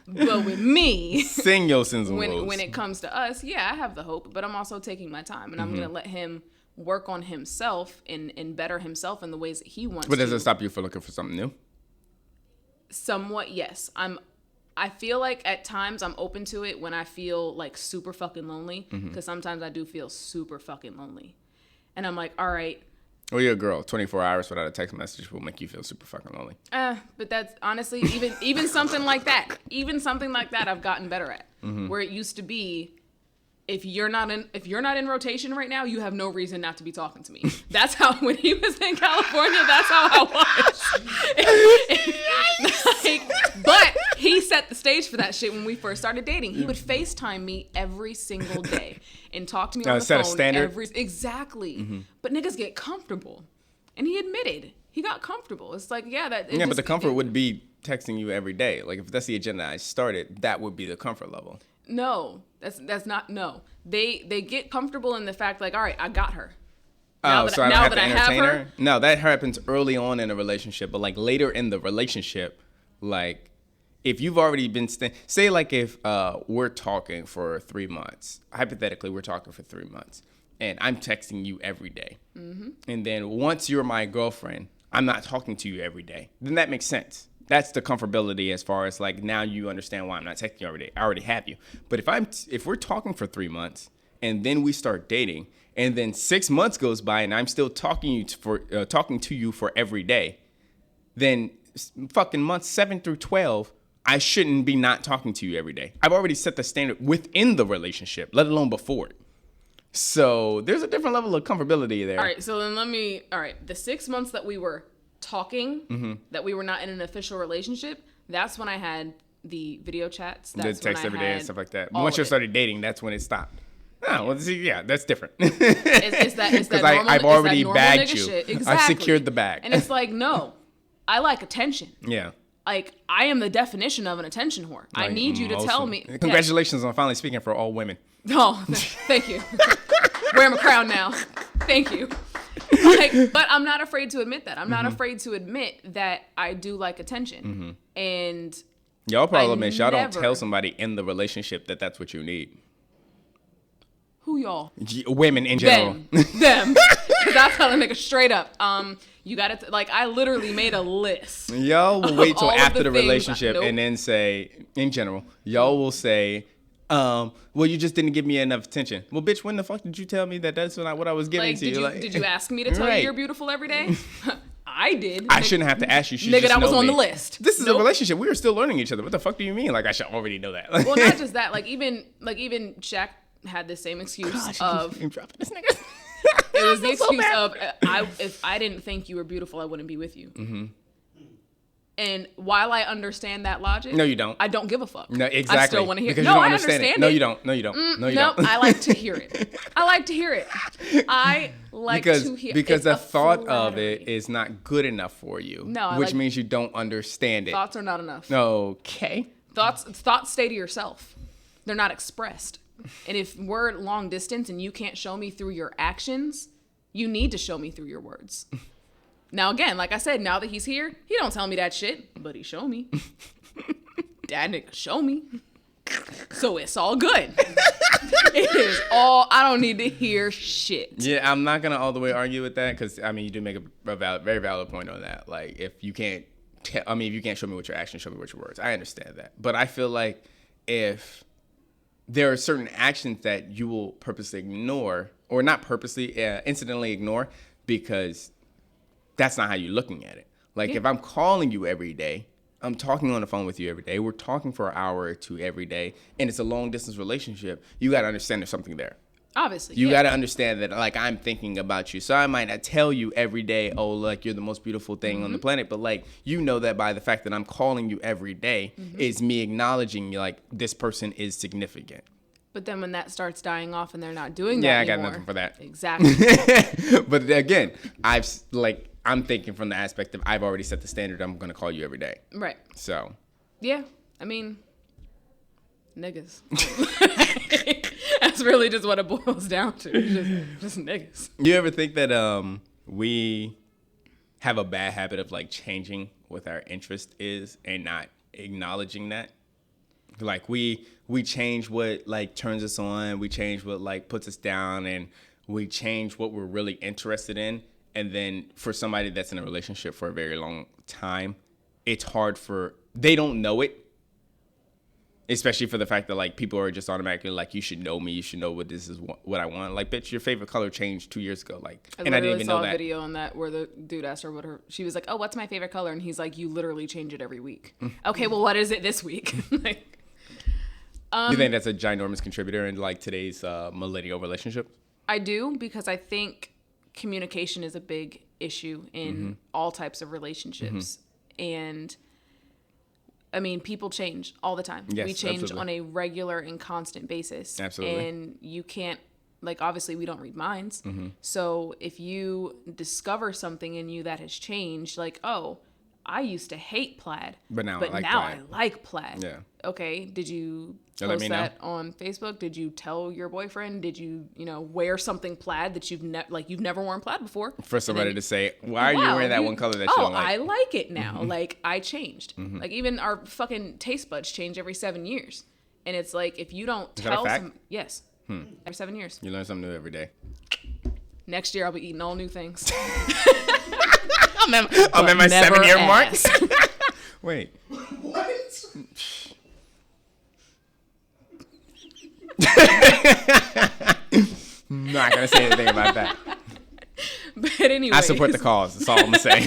But with me, Sing your sins and woes. when it comes to us, yeah, I have the hope, but I'm also taking my time, and I'm going to let him work on himself and better himself in the ways that he wants But to. does it stop you from looking for something new? Somewhat, yes. I feel like at times I'm open to it when I feel like super fucking lonely, because sometimes I do feel super fucking lonely. And I'm like, all right, Well, you're a girl. 24 hours without a text message will make you feel super fucking lonely. But that's honestly even something like that. Even something like that, I've gotten better at. Where it used to be, if you're not in rotation right now, you have no reason not to be talking to me. That's how when he was in California, that's how I was. But he set the stage for that shit when we first started dating. He would FaceTime me every single day and talk to me on the set phone. a standard? Exactly. But niggas get comfortable, and he admitted he got comfortable. It's like But the comfort would be texting you every day. Like if that's the agenda I started, that would be the comfort level. No, that's not. No, they get comfortable in the fact like, all right, I got her. So I don't have to entertain her? No, that happens early on in a relationship, but like later in the relationship, like if you've already been say like if we're talking for 3 months, hypothetically we're talking for 3 months, and I'm texting you every day, and then once you're my girlfriend, I'm not talking to you every day. Then that makes sense. That's the comfortability as far as like now you understand why I'm not texting you every day. I already have you. But if we're talking for 3 months and then we start dating and then 6 months goes by and I'm still talking to you for every day, then fucking months 7 through 12, I shouldn't be not talking to you every day. I've already set the standard within the relationship, let alone before it. So there's a different level of comfortability there. All right, so then the 6 months that we were talking, that we were not in an official relationship, that's when I had the video chats. That's the text when I every day had and stuff like that. all Once of you it. started dating, that's when it stopped. Oh, well, see, yeah, that's different. Is that Because normal? I've already is that normal bagged nigga you. shit? I Exactly. secured the bag. And it's like, no, I like attention. Yeah. Like, I am the definition of an attention whore. I Like, need you to most tell of- me. Congratulations on finally speaking for all women. Oh, thank you. Wear my crown now. Thank you. But I'm not afraid to admit that. I'm not afraid to admit that I do like attention. And Y'all problem I is y'all don't never- tell somebody in the relationship that that's what you need. who y'all? Women in general. Them. Because I tell a nigga straight up, you got to, like, I literally made a list. Y'all will wait till all of after the the things- relationship Nope. and then say, in general, y'all will say, well, you just didn't give me enough attention. Well, bitch, when the fuck did you tell me that that's not what I was giving Like, to you? did you ask me to tell you Right. you're beautiful every day? I did. I shouldn't have to ask you. You should Nigga, just that was know on me. the list. This is Nope. a relationship. We are still learning each other. What the fuck do you mean? Like I should already know that. Well, not just that. Like even Shaq had the same excuse of dropping this nigga. it was the I feel so excuse bad. of if I didn't think you were beautiful, I wouldn't be with you. And while I understand that logic, No, you don't. I don't give a fuck. No, exactly. I still want to hear. Because No, you don't I understand understand it. No, you don't. No, you don't. No, you No, don't. I like to hear it. I like to hear it. I like to hear because it's the a thought of flattery. it is not good enough for you. No, I which like- means you don't understand it. Thoughts are not enough. Okay. Thoughts stay to yourself. They're not expressed. And if we're long distance and you can't show me through your actions, you need to show me through your words. Now again, like I said, now that he's here, he don't tell me that shit, but he show me. That nigga show me. So it's all good. It is all, I don't need to hear shit. Yeah, I'm not gonna all the way argue with that because I mean you do make a very valid point on that. Like if you can't, if you can't show me with your actions, show me with your words. I understand that, but I feel like if there are certain actions that you will purposely ignore, or not purposely, incidentally ignore, because that's not how you're looking at it. Like if I'm calling you every day, I'm talking on the phone with you every day, we're talking for an hour or two every day, and it's a long distance relationship, you got to understand there's something there. Obviously. You yeah. got to understand that, like, I'm thinking about you. So I might not tell you every day, oh, like, you're the most beautiful thing on the planet. But, like, you know that by the fact that I'm calling you every day is me acknowledging, like, this person is significant. But then when that starts dying off and they're not doing that Yeah, I anymore. got nothing for that. Exactly. But, again, I'm thinking from the aspect of I've already set the standard. I'm going to call you every day. Right. So. Yeah. I mean, niggas. That's really just what it boils down to. Just niggas. You ever think that we have a bad habit of like changing what our interest is and not acknowledging that? Like we change what like turns us on, we change what like puts us down, and we change what we're really interested in. And then for somebody that's in a relationship for a very long time, it's hard for, they don't know it, Especially for the fact that like people are just automatically like, you should know me, you should know what this is, what I want. Like, bitch, your favorite color changed 2 years ago. Like, and I didn't even know that. I saw a video on that where the dude asked her she was like, oh, what's my favorite color? And he's like, you literally change it every week. Okay, well, what is it this week? Like, you think that's a ginormous contributor in like today's millennial relationship? I do, because I think communication is a big issue in all types of relationships. And I mean, people change all the time. Yes, we change absolutely. on a regular and constant basis. Absolutely. And you can't, like, obviously we don't read minds. So if you discover something in you that has changed, like, oh, I used to hate plaid, But now I like now plaid. I like plaid. Yeah. Okay. Did you Let me post know. that on Facebook? Did you tell your boyfriend? Did you, wear something plaid that you've never worn plaid before? For somebody to say, why are you Wow, wearing that one color that you don't like? I like it now. Like, I changed. Like, even our fucking taste buds change every 7 years. And it's like, if you don't Is that a tell fact? yes, every 7 years. You learn something new every day. Next year, I'll be eating all new things. I'm at my never 7-year ask. mark. Wait. What? Not gonna say anything about that. But anyway, I support the cause. That's all I'm gonna say.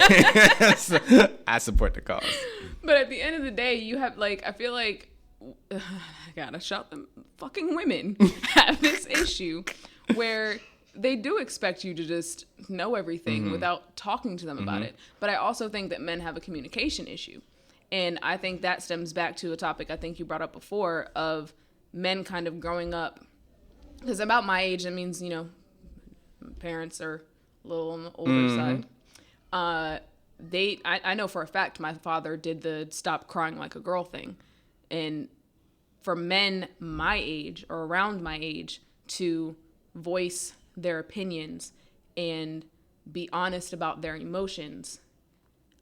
I support the cause. But at the end of the day, you have, like, I feel like, I gotta shout them, fucking women have this issue where they do expect you to just know everything without talking to them about it. But I also think that men have a communication issue. And I think that stems back to a topic I think you brought up before of men kind of growing up. Because about my age, that means, parents are a little on the older side. I know for a fact my father did the stop crying like a girl thing. And for men my age or around my age to voice their opinions and be honest about their emotions,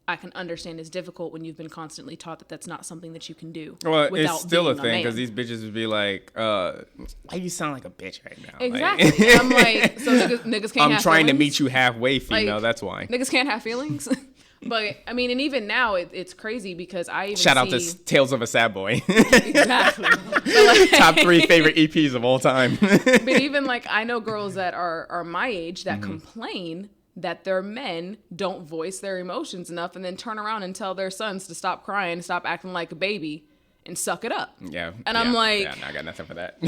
I can understand is difficult when you've been constantly taught that that's not something that you can do. Well, without it's still a being thing man. because these bitches would be like, "Why you sound like a bitch right now?" Exactly. Like, And I'm like, so niggas can't I'm have trying to feelings? meet you halfway, female. Like, that's why. Niggas can't have feelings. But I mean, and even now it's crazy because I even Shout out to see... Tales of a Sad Boy. Exactly. But like, Top 3 favorite EPs of all time. but even like I know girls that are my age that complain that their men don't voice their emotions enough and then turn around and tell their sons to stop crying, stop acting like a baby, and suck it up. Yeah. And I'm like... yeah, no, I got nothing for that.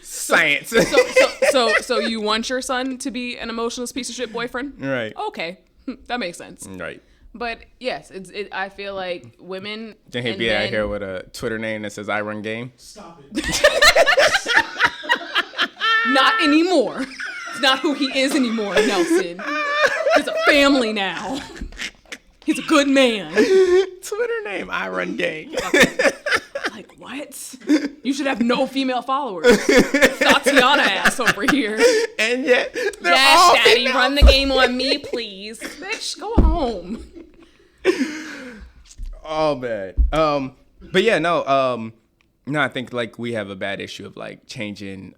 Science. So you want your son to be an emotionless piece of shit boyfriend? Right. Okay. That makes sense. Right. But yes, I feel like women Then he'd and be out men- here with a Twitter name that says I run game. Stop it. Not anymore. It's not who he is anymore, Nelson. He's a family now. He's a good man. Twitter name I run game. Like, what? You should have no female followers. Tatiana ass over here. And yet they're Yes, all Daddy, female. run the game on me, please. Bitch, go home. Oh man. But yeah, no, I think like we have a bad issue of like changing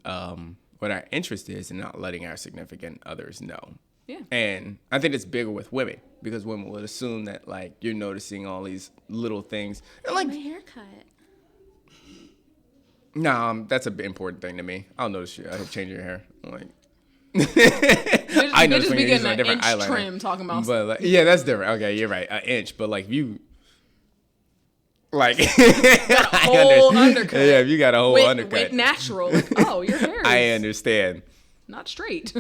what our interest is and not letting our significant others know. Yeah. And I think it's bigger with women because women would assume that like you're noticing all these little things. And like, haircut. nah, that's an important thing to me. I'll notice you changing your hair. I'm like, I notice just when be you're getting using a an different inch eyeliner. trim talking about But like, yeah, that's different. Okay, you're right, an inch. But like you, like whole undercut. Yeah, if you got a whole undercut. with natural. Like, oh, your hair is I understand. not straight.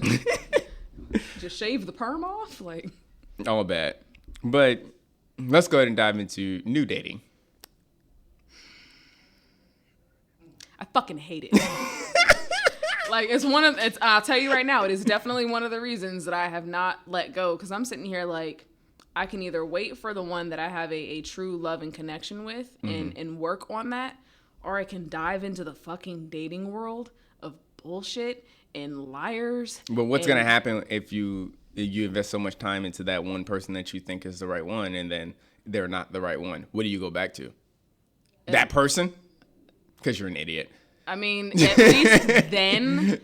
Just shave the perm off? Like, All bad. But let's go ahead and dive into new dating. I fucking hate it. Like, I'll tell you right now, it is definitely one of the reasons that I have not let go. Because I'm sitting here like, I can either wait for the one that I have a true love and connection with and work on that, or I can dive into the fucking dating world of bullshit and liars. But what's and- gonna happen if you invest so much time into that one person that you think is the right one, and then they're not the right one? What do you go back to? That person? Because you're an idiot. I mean, at least then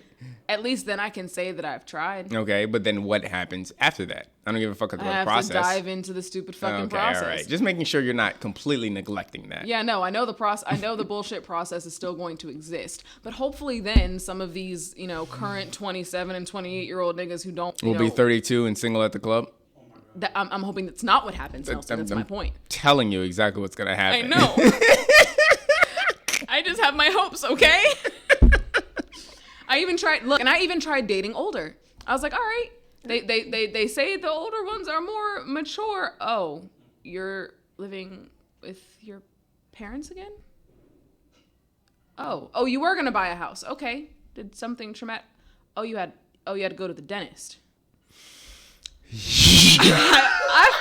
At least then I can say that I've tried. Okay, but then what happens after that? I don't give a fuck about I the have process. to dive into the stupid fucking process. All right. Just making sure you're not completely neglecting that. Yeah, no, I know the process. I know the bullshit process is still going to exist, but hopefully, then some of these, current 27 and 28-year-old niggas who don't Will be 32 and single at the club. I'm hoping that's not what happens, Nelson. That's my point. Telling you exactly what's gonna happen. I know. I just have my hopes, okay? I even tried dating older. I was like, all right. They say the older ones are more mature. Oh, you're living with your parents again? Oh, you were gonna buy a house. Okay. Did something traumatic? You had to go to the dentist. I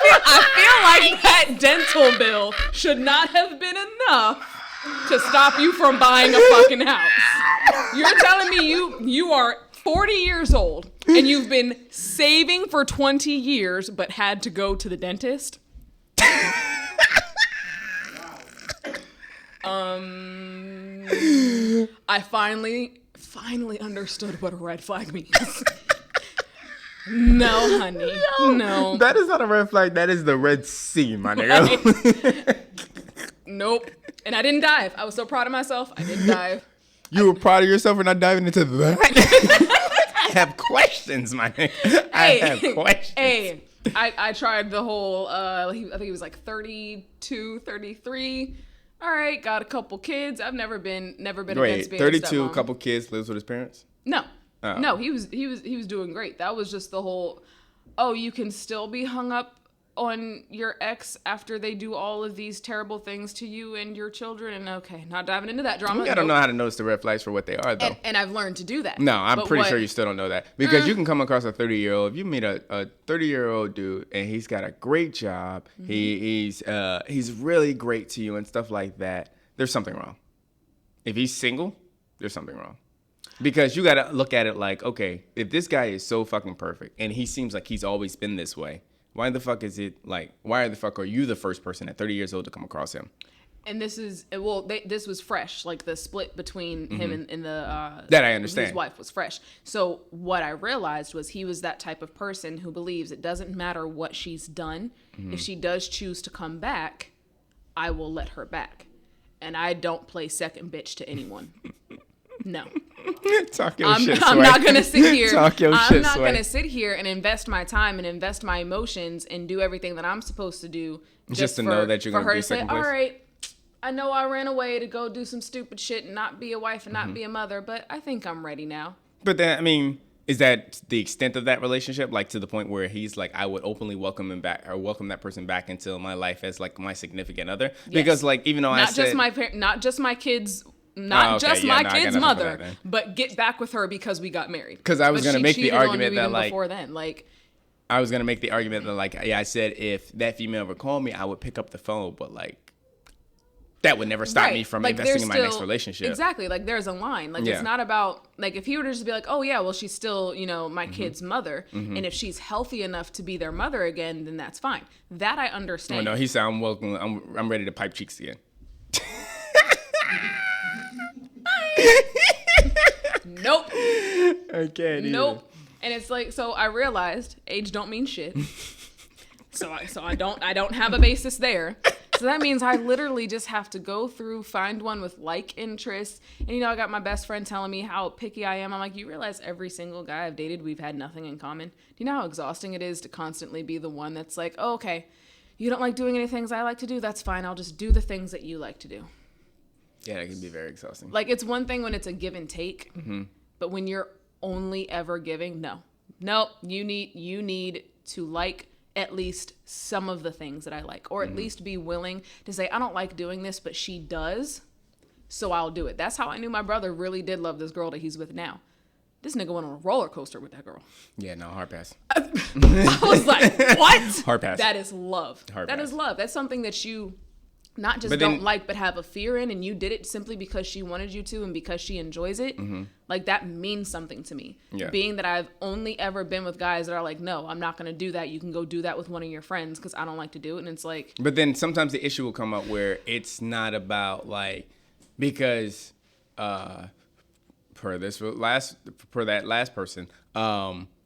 feel like that dental bill should not have been enough to stop you from buying a fucking house. You're telling me you are 40 years old and you've been saving for 20 years but had to go to the dentist? I finally understood what a red flag means. No, honey. No. That is not a red flag. That is the Red Sea, my nigga. Right. Nope. And I didn't dive. I was so proud of myself. I didn't dive. You were proud of yourself for not diving into that? I have questions, my nigga. I have questions. Hey, I tried the whole, I think he was like 32, 33. All right, got a couple kids. I've never been against being 32, a a couple kids, lives with his parents? No. Oh. No, he was doing great. That was just the whole, you can still be hung up on your ex after they do all of these terrible things to you and your children. And okay, not diving into that drama. I don't know how to notice the red flags for what they are, though. And I've learned to do that. No, I'm pretty sure you still don't know that. Because you can come across a 30-year-old. If you meet a 30-year-old dude and he's got a great job, mm-hmm. he's really great to you and stuff like that, there's something wrong. If he's single, there's something wrong. Because you got to look at it like, okay, if this guy is so fucking perfect and he seems like he's always been this way, why the fuck are you the first person at 30 years old to come across him? And this is, this was fresh. Like the split between him and the... that I understand. His wife was fresh. So what I realized was he was that type of person who believes it doesn't matter what she's done. Mm-hmm. If she does choose to come back, I will let her back. And I don't play second bitch to anyone. No. Talk your shit, I'm not gonna sit here. I'm not gonna sit here and invest my time and invest my emotions and do everything that I'm supposed to do just to know that you're gonna be second place. All right, I know I ran away to go do some stupid shit and not be a wife and not be a mother, but I think I'm ready now. But then, I mean, is that the extent of that relationship? Like to the point where he's like, I would openly welcome him back or welcome that person back into my life as like my significant other? Yes. Because like, even though not just my kids. Kid's mother, but get back with her because we got married. Because I was going to make the argument that like before then, like I was going to make the argument that like, yeah, I said if that female ever called me, I would pick up the phone, but like that would never stop me from investing in my next relationship. Exactly, like there's a line. Like it's not about like if he were to just be like, oh yeah, well she's still my kid's mother, and if she's healthy enough to be their mother again, then that's fine. That I understand. Oh no, he said I'm welcome. I'm ready to pipe cheeks again. Nope. Okay. Nope. And it's like, so I realized age don't mean shit. so I don't have a basis there. So that means I literally just have to go through, find one with like interests. And I got my best friend telling me how picky I am. I'm like, you realize every single guy I've dated, we've had nothing in common. Do you know how exhausting it is to constantly be the one that's like, oh, okay, you don't like doing any things I like to do? That's fine. I'll just do the things that you like to do. Yeah, that can be very exhausting. Like, it's one thing when it's a give and take, but when you're only ever giving, no, you need to like at least some of the things that I like, or at least be willing to say, I don't like doing this, but she does, so I'll do it. That's how I knew my brother really did love this girl that he's with now. This nigga went on a roller coaster with that girl. Yeah, no, hard pass. I was like, what? Hard pass. That is love. That is love. That's something that you not just don't like, but have a fear in, and you did it simply because she wanted you to and because she enjoys it. Like, that means something to me. Yeah. Being that I've only ever been with guys that are like, no, I'm not going to do that. You can go do that with one of your friends because I don't like to do it. And it's like... But then sometimes the issue will come up where it's not about, like, because per that last person,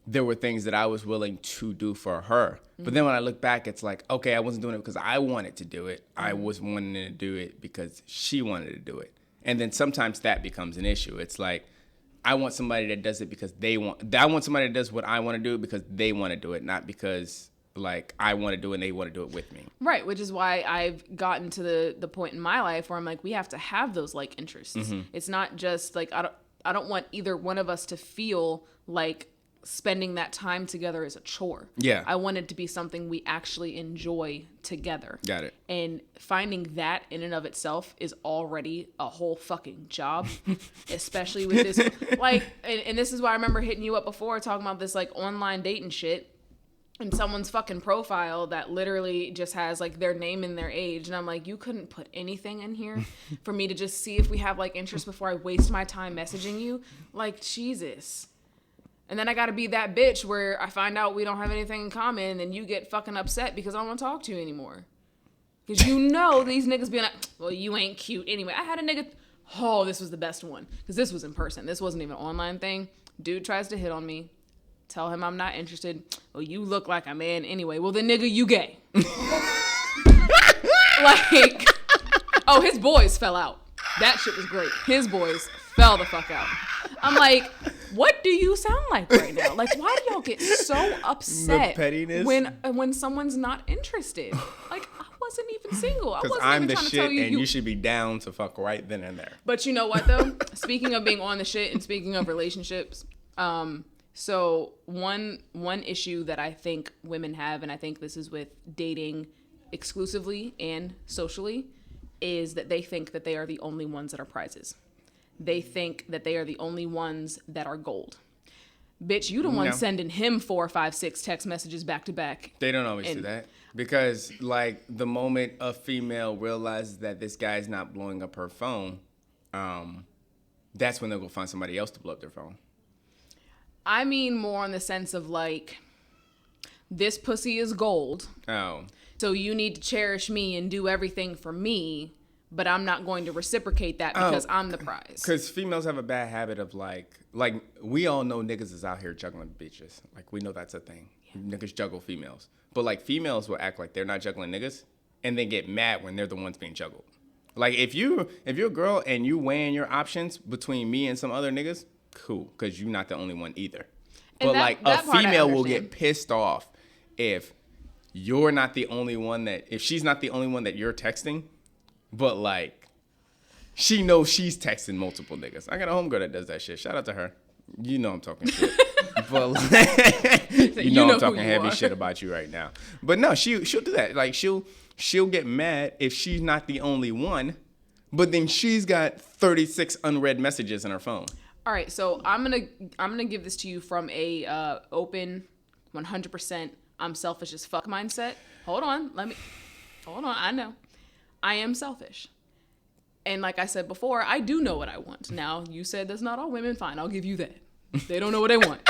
there were things that I was willing to do for her. But then when I look back, it's like, okay, I wasn't doing it because I wanted to do it. I was wanting to do it because she wanted to do it. And then sometimes that becomes an issue. It's like, I want somebody that does it because they want. I want somebody that does what I want to do because they want to do it, not because like I want to do it and they want to do it with me. Right, which is why I've gotten to the point in my life where I'm like, we have to have those like interests. It's not just like I don't want either one of us to feel like spending that time together is a chore. Yeah. I want it to be something we actually enjoy together. Got it. And finding that in and of itself is already a whole fucking job, especially with this, like, and this is why I remember hitting you up before talking about this, like, online dating shit and someone's fucking profile that literally just has, like, their name and their age. And I'm like, you couldn't put anything in here for me to just see if we have, like, interest before I waste my time messaging you? Like, Jesus. And then I gotta be that bitch where I find out we don't have anything in common and you get fucking upset because I don't want to talk to you anymore. Because you know these niggas being like, well, you ain't cute anyway. I had a nigga, oh, this was the best one. Because this was in person. This wasn't even an online thing. Dude tries to hit on me. Tell him I'm not interested. Well, you look like a man anyway. Well, then nigga, you gay. Like, oh, his boys fell out. That shit was great. His boys fell the fuck out. I'm like, what do you sound like right now? Like, why do y'all get so upset The pettiness. when someone's not interested? Like, I wasn't even single. I wasn't I'm even the trying shit, to tell you. and you should be down to fuck right then and there. But you know what though? Speaking of being on the shit and speaking of relationships, so one issue that I think women have, and I think this is with dating exclusively and socially, is that they think that they are the only ones that are prizes. They think that they are the only ones that are gold. Bitch, you the one sending him 4, 5, 6 text messages back to back. They don't always do that. Because, like, the moment a female realizes that this guy's not blowing up her phone, that's when they'll go find somebody else to blow up their phone. I mean more in the sense of, like, this pussy is gold. Oh. So you need to cherish me and do everything for me, but I'm not going to reciprocate that because I'm the prize. Because females have a bad habit of, like, we all know niggas is out here juggling bitches. Like, we know that's a thing. Yeah. Niggas juggle females. But, like, females will act like they're not juggling niggas, and they get mad when they're the ones being juggled. Like, if you're a girl and you weighing your options between me and some other niggas, cool, because you're not the only one either. And but, that a part I female will understand. get pissed off if you're not the only one if she's not the only one that you're texting, but, like, she knows she's texting multiple niggas. I got a homegirl that does that shit. Shout out to her. You know I'm talking shit. But, like, you know I'm talking heavy shit about you right now. But no, she'll do that. Like, she'll get mad if she's not the only one, but then she's got 36 unread messages in her phone. All right, so I'm gonna give this to you from a open, 100%. I'm selfish as fuck mindset. Hold on. I know. I am selfish. And like I said before, I do know what I want. Now, you said that's not all women. Fine, I'll give you that. They don't know what they want.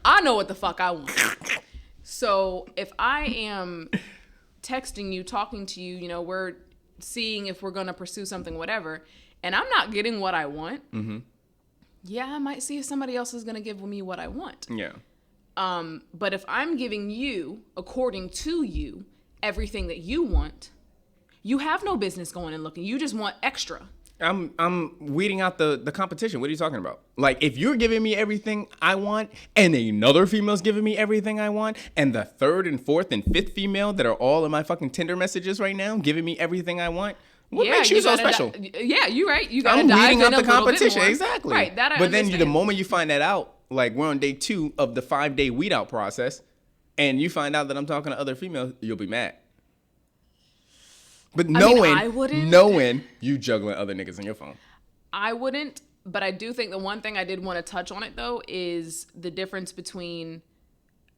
I know what the fuck I want. So if I am texting you, talking to you, you know, we're seeing if we're going to pursue something, whatever, and I'm not getting what I want, yeah, I might see if somebody else is going to give me what I want. Yeah. But if I'm giving you, according to you, everything that you want, you have no business going and looking. You just want extra. I'm weeding out the competition. What are you talking about? Like, if you're giving me everything I want and another female's giving me everything I want and the third and fourth and fifth female that are all in my fucking Tinder messages right now giving me everything I want, what makes you so special? Yeah, you're right. You gotta I'm dive weeding in out a the little bit competition. more. Exactly. Right, that I But then understand. the moment you find that out, like, we're on day 2 of the 5-day weed out process, and you find out that I'm talking to other females, you'll be mad. But knowing you juggling other niggas on your phone. I wouldn't, but I do think the one thing I did want to touch on it, though, is the difference between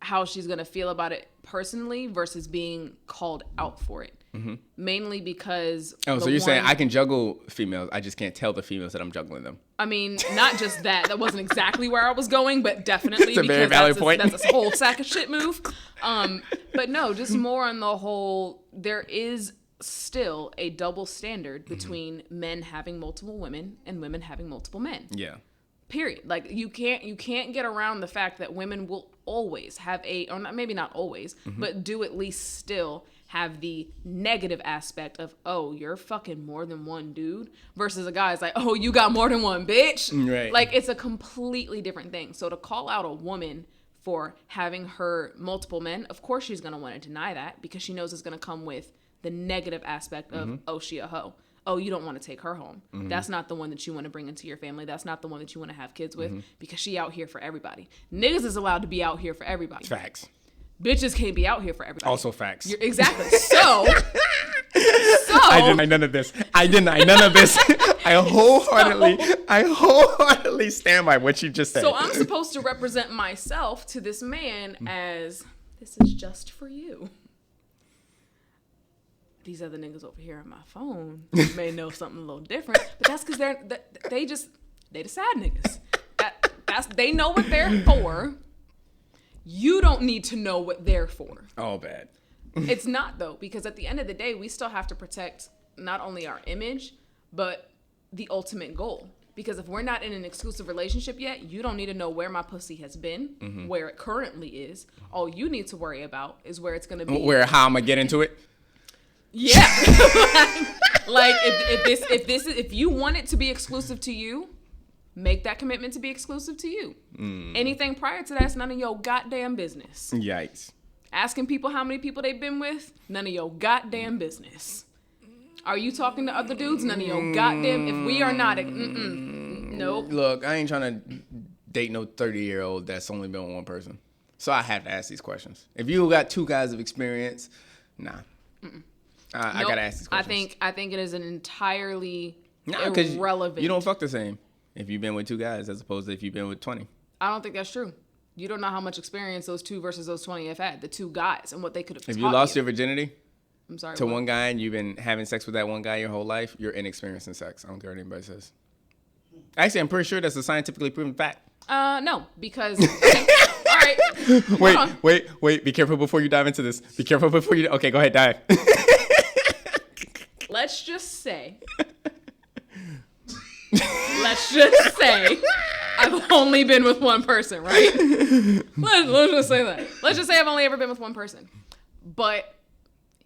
how she's going to feel about it personally versus being called out for it. Mm-hmm. Mainly because... Oh, so you're saying I can juggle females, I just can't tell the females that I'm juggling them. I mean, not just that. That wasn't exactly where I was going, but definitely It's a very valid point. That's a whole sack of shit move. But no, just more on the whole, there is still a double standard between men having multiple women and women having multiple men. Yeah. Period. Like you can't get around the fact that women will always have maybe not always, but do at least still have the negative aspect of, oh, you're fucking more than one dude, versus a guy's like, oh, you got more than one bitch. Right. Like it's a completely different thing. So to call out a woman for having her multiple men, of course she's gonna want to deny that because she knows it's gonna come with the negative aspect of, oh, she a hoe. Oh, you don't want to take her home. That's not the one that you want to bring into your family. That's not the one that you want to have kids with because she out here for everybody. Niggas is allowed to be out here for everybody. Facts. Bitches can't be out here for everybody. Also facts. Exactly. So I didn't none of this. I wholeheartedly stand by what you just said. So I'm supposed to represent myself to this man as, this is just for you. These other niggas over here on my phone may know something a little different, but that's because they the sad niggas. They know what they're for. You don't need to know what they're for. All bad. It's not though, because at the end of the day, we still have to protect not only our image, but the ultimate goal. Because if we're not in an exclusive relationship yet, you don't need to know where my pussy has been, where it currently is. All you need to worry about is where it's going to be. How I'm gonna get into it. Yeah. like if you want it to be exclusive to you, make that commitment to be exclusive to you. Anything prior to that's none of your goddamn business. Yikes. Asking people how many people they've been with, none of your goddamn business. Are you talking to other dudes? None of your goddamn. If we are not, nope. Look, I ain't trying to date no 30-year-old that's only been with one person. So I have to ask these questions. If you got 2 guys of experience, nah. I gotta ask these questions. I think it is an entirely because irrelevant. you don't fuck the same if you've been with 2 guys as opposed to if you've been with 20. I don't think that's true. You don't know how much experience those 2 versus those 20 have had. The 2 guys and what they could have. If you lost your virginity, I'm sorry, to one guy and you've been having sex with that one guy your whole life, you're inexperienced in sex. I don't care what anybody says. Actually, I'm pretty sure that's a scientifically proven fact. No, because okay, all right. Wait. Be careful before you dive into this. Be careful before you. Okay, go ahead, dive. Let's just say I've only been with one person, right? Let's just say that. Let's just say I've only ever been with one person. But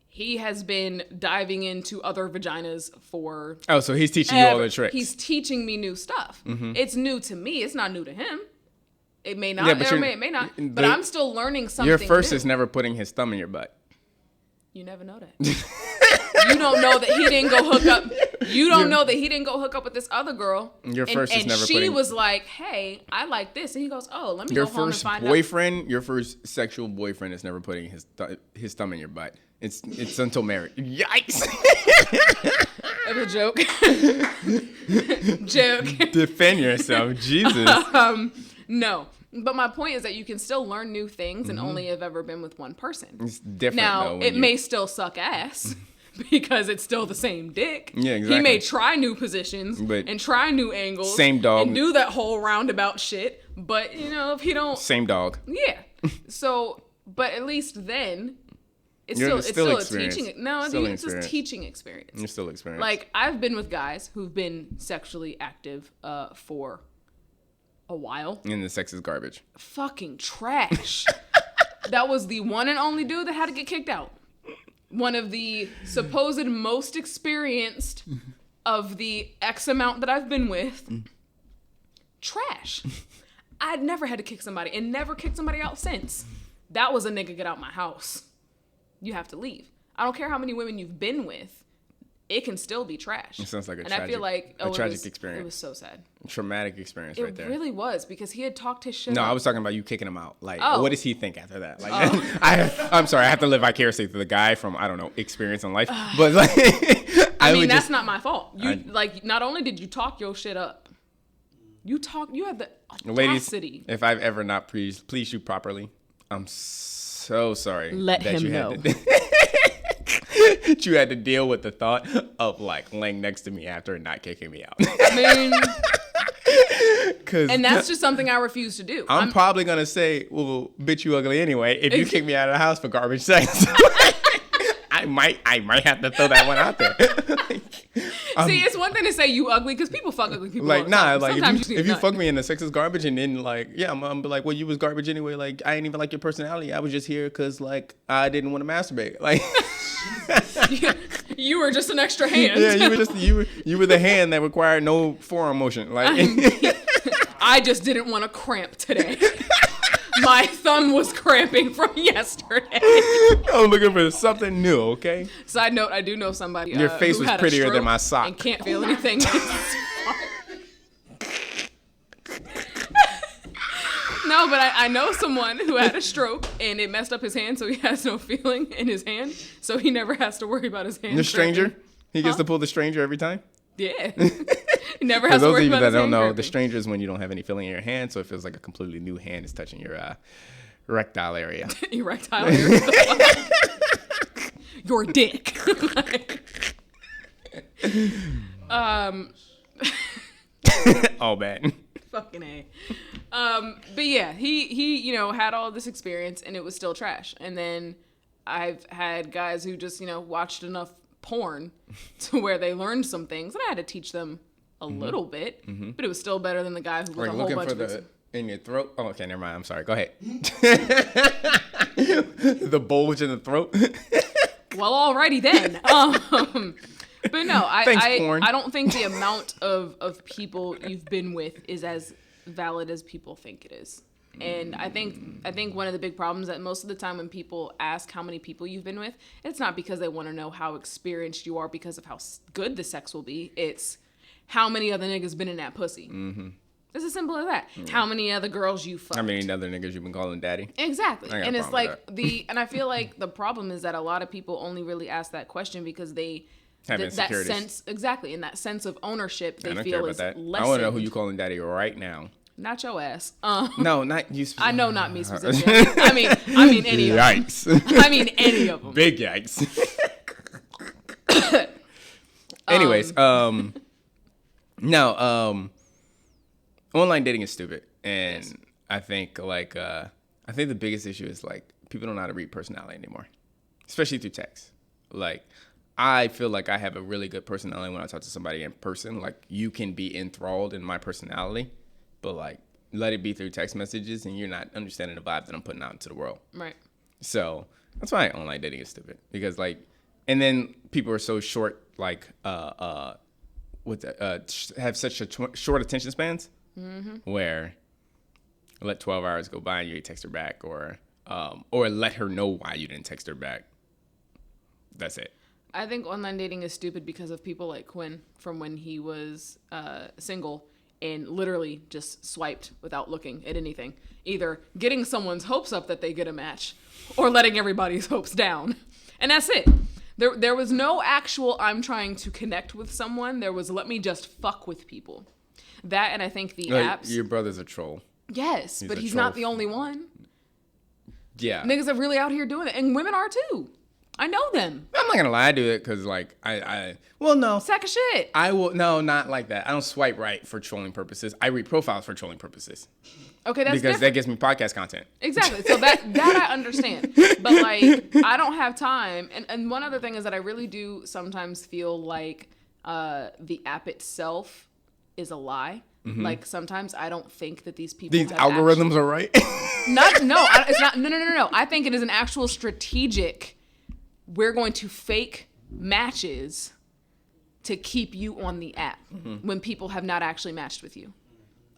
he has been diving into other vaginas for... Oh, so he's teaching you all the tricks. He's teaching me new stuff. It's new to me. It's not new to him. It may not, but it may not. But I'm still learning something Your first new. is never putting his thumb in your butt. You never know that. You don't know that he didn't go hook up. You don't know that he didn't go hook up with this other girl. Your first is never putting... And she was like, hey, I like this. And he goes, oh, let me go home and find out. Your first sexual boyfriend is never putting his thumb in your butt. It's until marriage. Yikes. It was a joke. Joke. Defend yourself. Jesus. No. But my point is that you can still learn new things and only have ever been with one person. It's different, now, it may still suck ass because it's still the same dick. Yeah, exactly. He may try new positions and try new angles. Same dog. And do that whole roundabout shit. But, if he don't... Same dog. Yeah. So, but at least then... It's still a teaching. No, it's just teaching experience. You're still experienced. Like, I've been with guys who've been sexually active for a while. And the sex is garbage. Fucking trash. That was the one and only dude that had to get kicked out. One of the supposed most experienced of the X amount that I've been with. Trash. I'd never had to kick somebody and never kicked somebody out since. That was a nigga get out my house. You have to leave. I don't care how many women you've been with. It can still be trash. It sounds like I feel like tragic experience. It was so sad. Traumatic experience right there. It really was because he had talked his shit. No, up. I was talking about you kicking him out. Like, what does he think after that? Like, I'm sorry, I have to live vicariously through the guy from, I don't know, experience in life. But like, I mean, that's not my fault. Not only did you talk your shit up, you had the audacity. Ladies, if I've ever not pleased you properly, I'm so sorry. Let him know. You had to deal with the thought of like laying next to me after and not kicking me out. I mean, and that's just something I refuse to do. I'm probably gonna say, "Well, bitch, you ugly anyway." If you kick me out of the house for garbage sex, I might have to throw that one out there. See, it's one thing to say you ugly because people fuck ugly people. Like, all the nah, time. like Sometimes if need you nut. fuck me and the sex is garbage, and then like, yeah, I'm gonna be like, well, you was garbage anyway. Like, I ain't even like your personality. I was just here because like I didn't want to masturbate. Like, you were just an extra hand. yeah, you were the hand that required no forearm motion. Like, I just didn't want to cramp today. My thumb was cramping from yesterday. I'm looking for something new. Okay. Side note: I do know somebody. Your face who was had a prettier than stroke my sock. and can't feel anything. No, but I know someone who had a stroke and it messed up his hand, so he has no feeling in his hand, so he never has to worry about his hand. The stranger, cramping. he gets to pull the stranger every time. Yeah. He never For has to those of worry you about that his don't hand know, cramping. the stranger is when you don't have any feeling in your hand, so it feels like a completely new hand is touching your rectile area. Erectile area. Your dick. All bad. Fucking A. But yeah, he had all this experience and it was still trash. And then I've had guys who just, watched enough porn to where they learned some things. And I had to teach them a little bit, but it was still better than the guy who Are was you a whole looking bunch for of in your throat? Oh, okay, never mind. I'm sorry. Go ahead. The bulge in the throat. Well, alrighty then. But no, Thanks, porn. I don't think the amount of people you've been with is as valid as people think it is. And I think one of the big problems that most of the time when people ask how many people you've been with, it's not because they want to know how experienced you are because of how good the sex will be. It's how many other niggas been in that pussy. Mm-hmm. It's as simple as that. Mm-hmm. How many other girls you fucked. How many other niggas you've been calling daddy? Exactly. I got a And it's problem like with and I feel like the problem is that a lot of people only really ask that question because they Have that insecurities. sense and that sense of ownership they I don't feel care is about that. lessened. I want to know who you calling daddy right now. Not your ass. No, not you. I know, not me specifically. I mean any of them. Yikes. I mean any of them. Big yikes. Anyways, online dating is stupid, and Yes. I think I think the biggest issue is like people don't know how to read personality anymore, especially through text. Like, I feel like I have a really good personality when I talk to somebody in person. Like, you can be enthralled in my personality, but like let it be through text messages, and you're not understanding the vibe that I'm putting out into the world. Right. So that's why online dating is stupid, because like, and then people are so short, like have such short attention spans, where let 12 hours go by and you didn't text her back, or let her know why you didn't text her back. That's it. I think online dating is stupid because of people like Quinn from when he was single and literally just swiped without looking at anything. Either getting someone's hopes up that they get a match or letting everybody's hopes down. And that's it. There was no actual I'm trying to connect with someone. There was let me just fuck with people. That, and I think the apps. Your brother's a troll. Yes, but a he's troll. not the only one. Yeah. Niggas are really out here doing it. And women are too. I know them. I'm not gonna lie, I do it because like well, no. Sack of shit. I will not like that. I don't swipe right for trolling purposes. I read profiles for trolling purposes. Okay, that's Because different. that gives me podcast content. Exactly. So that I understand. But like I don't have time. And one other thing is that I really do sometimes feel like the app itself is a lie. Like sometimes I don't think that these people These have algorithms are right. it's not. No. I think it is an actual strategic. We're going to fake matches to keep you on the app when people have not actually matched with you.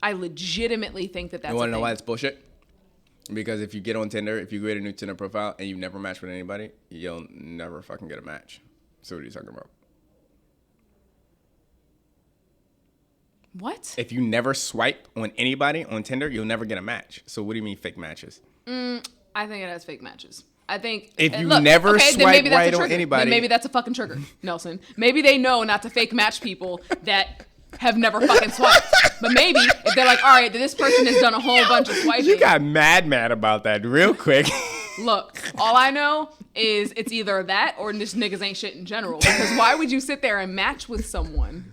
I legitimately think that that's You want to know a why thing. it's bullshit? Because if you get on Tinder, if you create a new Tinder profile and you never match with anybody, you'll never fucking get a match. So what are you talking about? What? If you never swipe on anybody on Tinder, you'll never get a match. So what do you mean fake matches? I think it has fake matches. I think If and you look, never okay, then swipe maybe that's a right on trigger. anybody- Then maybe that's a fucking trigger, Nelson. Maybe they know not to fake match people that have never fucking swiped. But maybe if they're like, all right, this person has done a whole bunch of swiping. You got mad about that real quick. Look, all I know is it's either that or just niggas ain't shit in general. Because why would you sit there and match with someone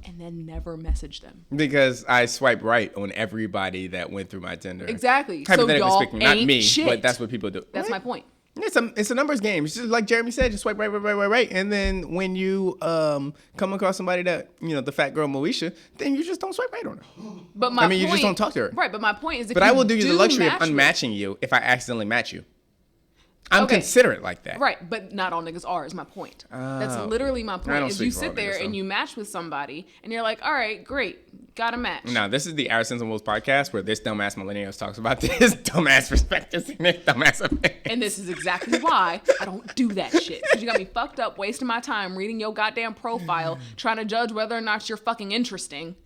and then never message them? Because I swipe right on everybody that went through my Tender. Exactly. So Hypothetically y'all speaking, not ain't me, shit. but that's what people do. That's my point. It's a numbers game. It's just like Jeremy said, just swipe right. And then when you come across somebody that, the fat girl Moesha, then you just don't swipe right on her. But my point, you just don't talk to her. Right, but my point is, I will do you the luxury of unmatching you if I accidentally match you. I'm considerate like that. Right, but not all niggas are, is my point. That's literally my point. Is you sit there and you match with somebody and you're like, all right, great, got a match. Now, this is the Our Sins and Woes podcast where this dumbass millennials talks about this dumbass perspectives and this dumbass opinions. And this is exactly why I don't do that shit. Because you got me fucked up, wasting my time reading your goddamn profile, trying to judge whether or not you're fucking interesting.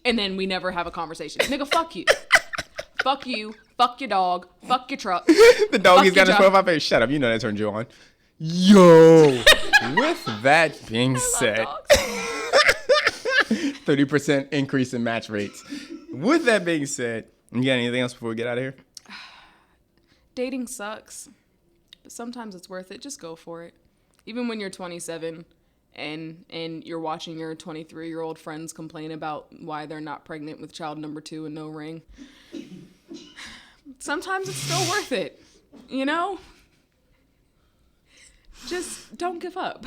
And then we never have a conversation. Nigga, fuck you. Fuck you. Fuck your dog. Fuck your truck. The doggy's got his profile page. Shut up. You know that turned you on. Yo. With that being said, 30% increase in match rates. With that being said, you got anything else before we get out of here? Dating sucks. But sometimes it's worth it. Just go for it. Even when you're 27 and you're watching your 23-year-old friends complain about why they're not pregnant with child number 2 and no ring. Sometimes it's still worth it, Just don't give up.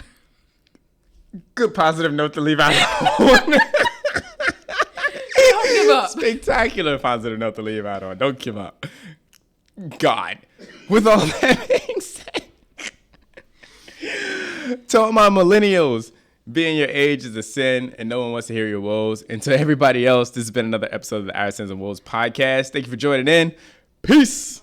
Good positive note to leave out. Don't give up. Spectacular positive note to leave out on. Don't give up. God. With all that being said, to all my millennials, being your age is a sin and no one wants to hear your woes. And to everybody else, this has been another episode of the Our Sins and Woes podcast. Thank you for joining in. Peace.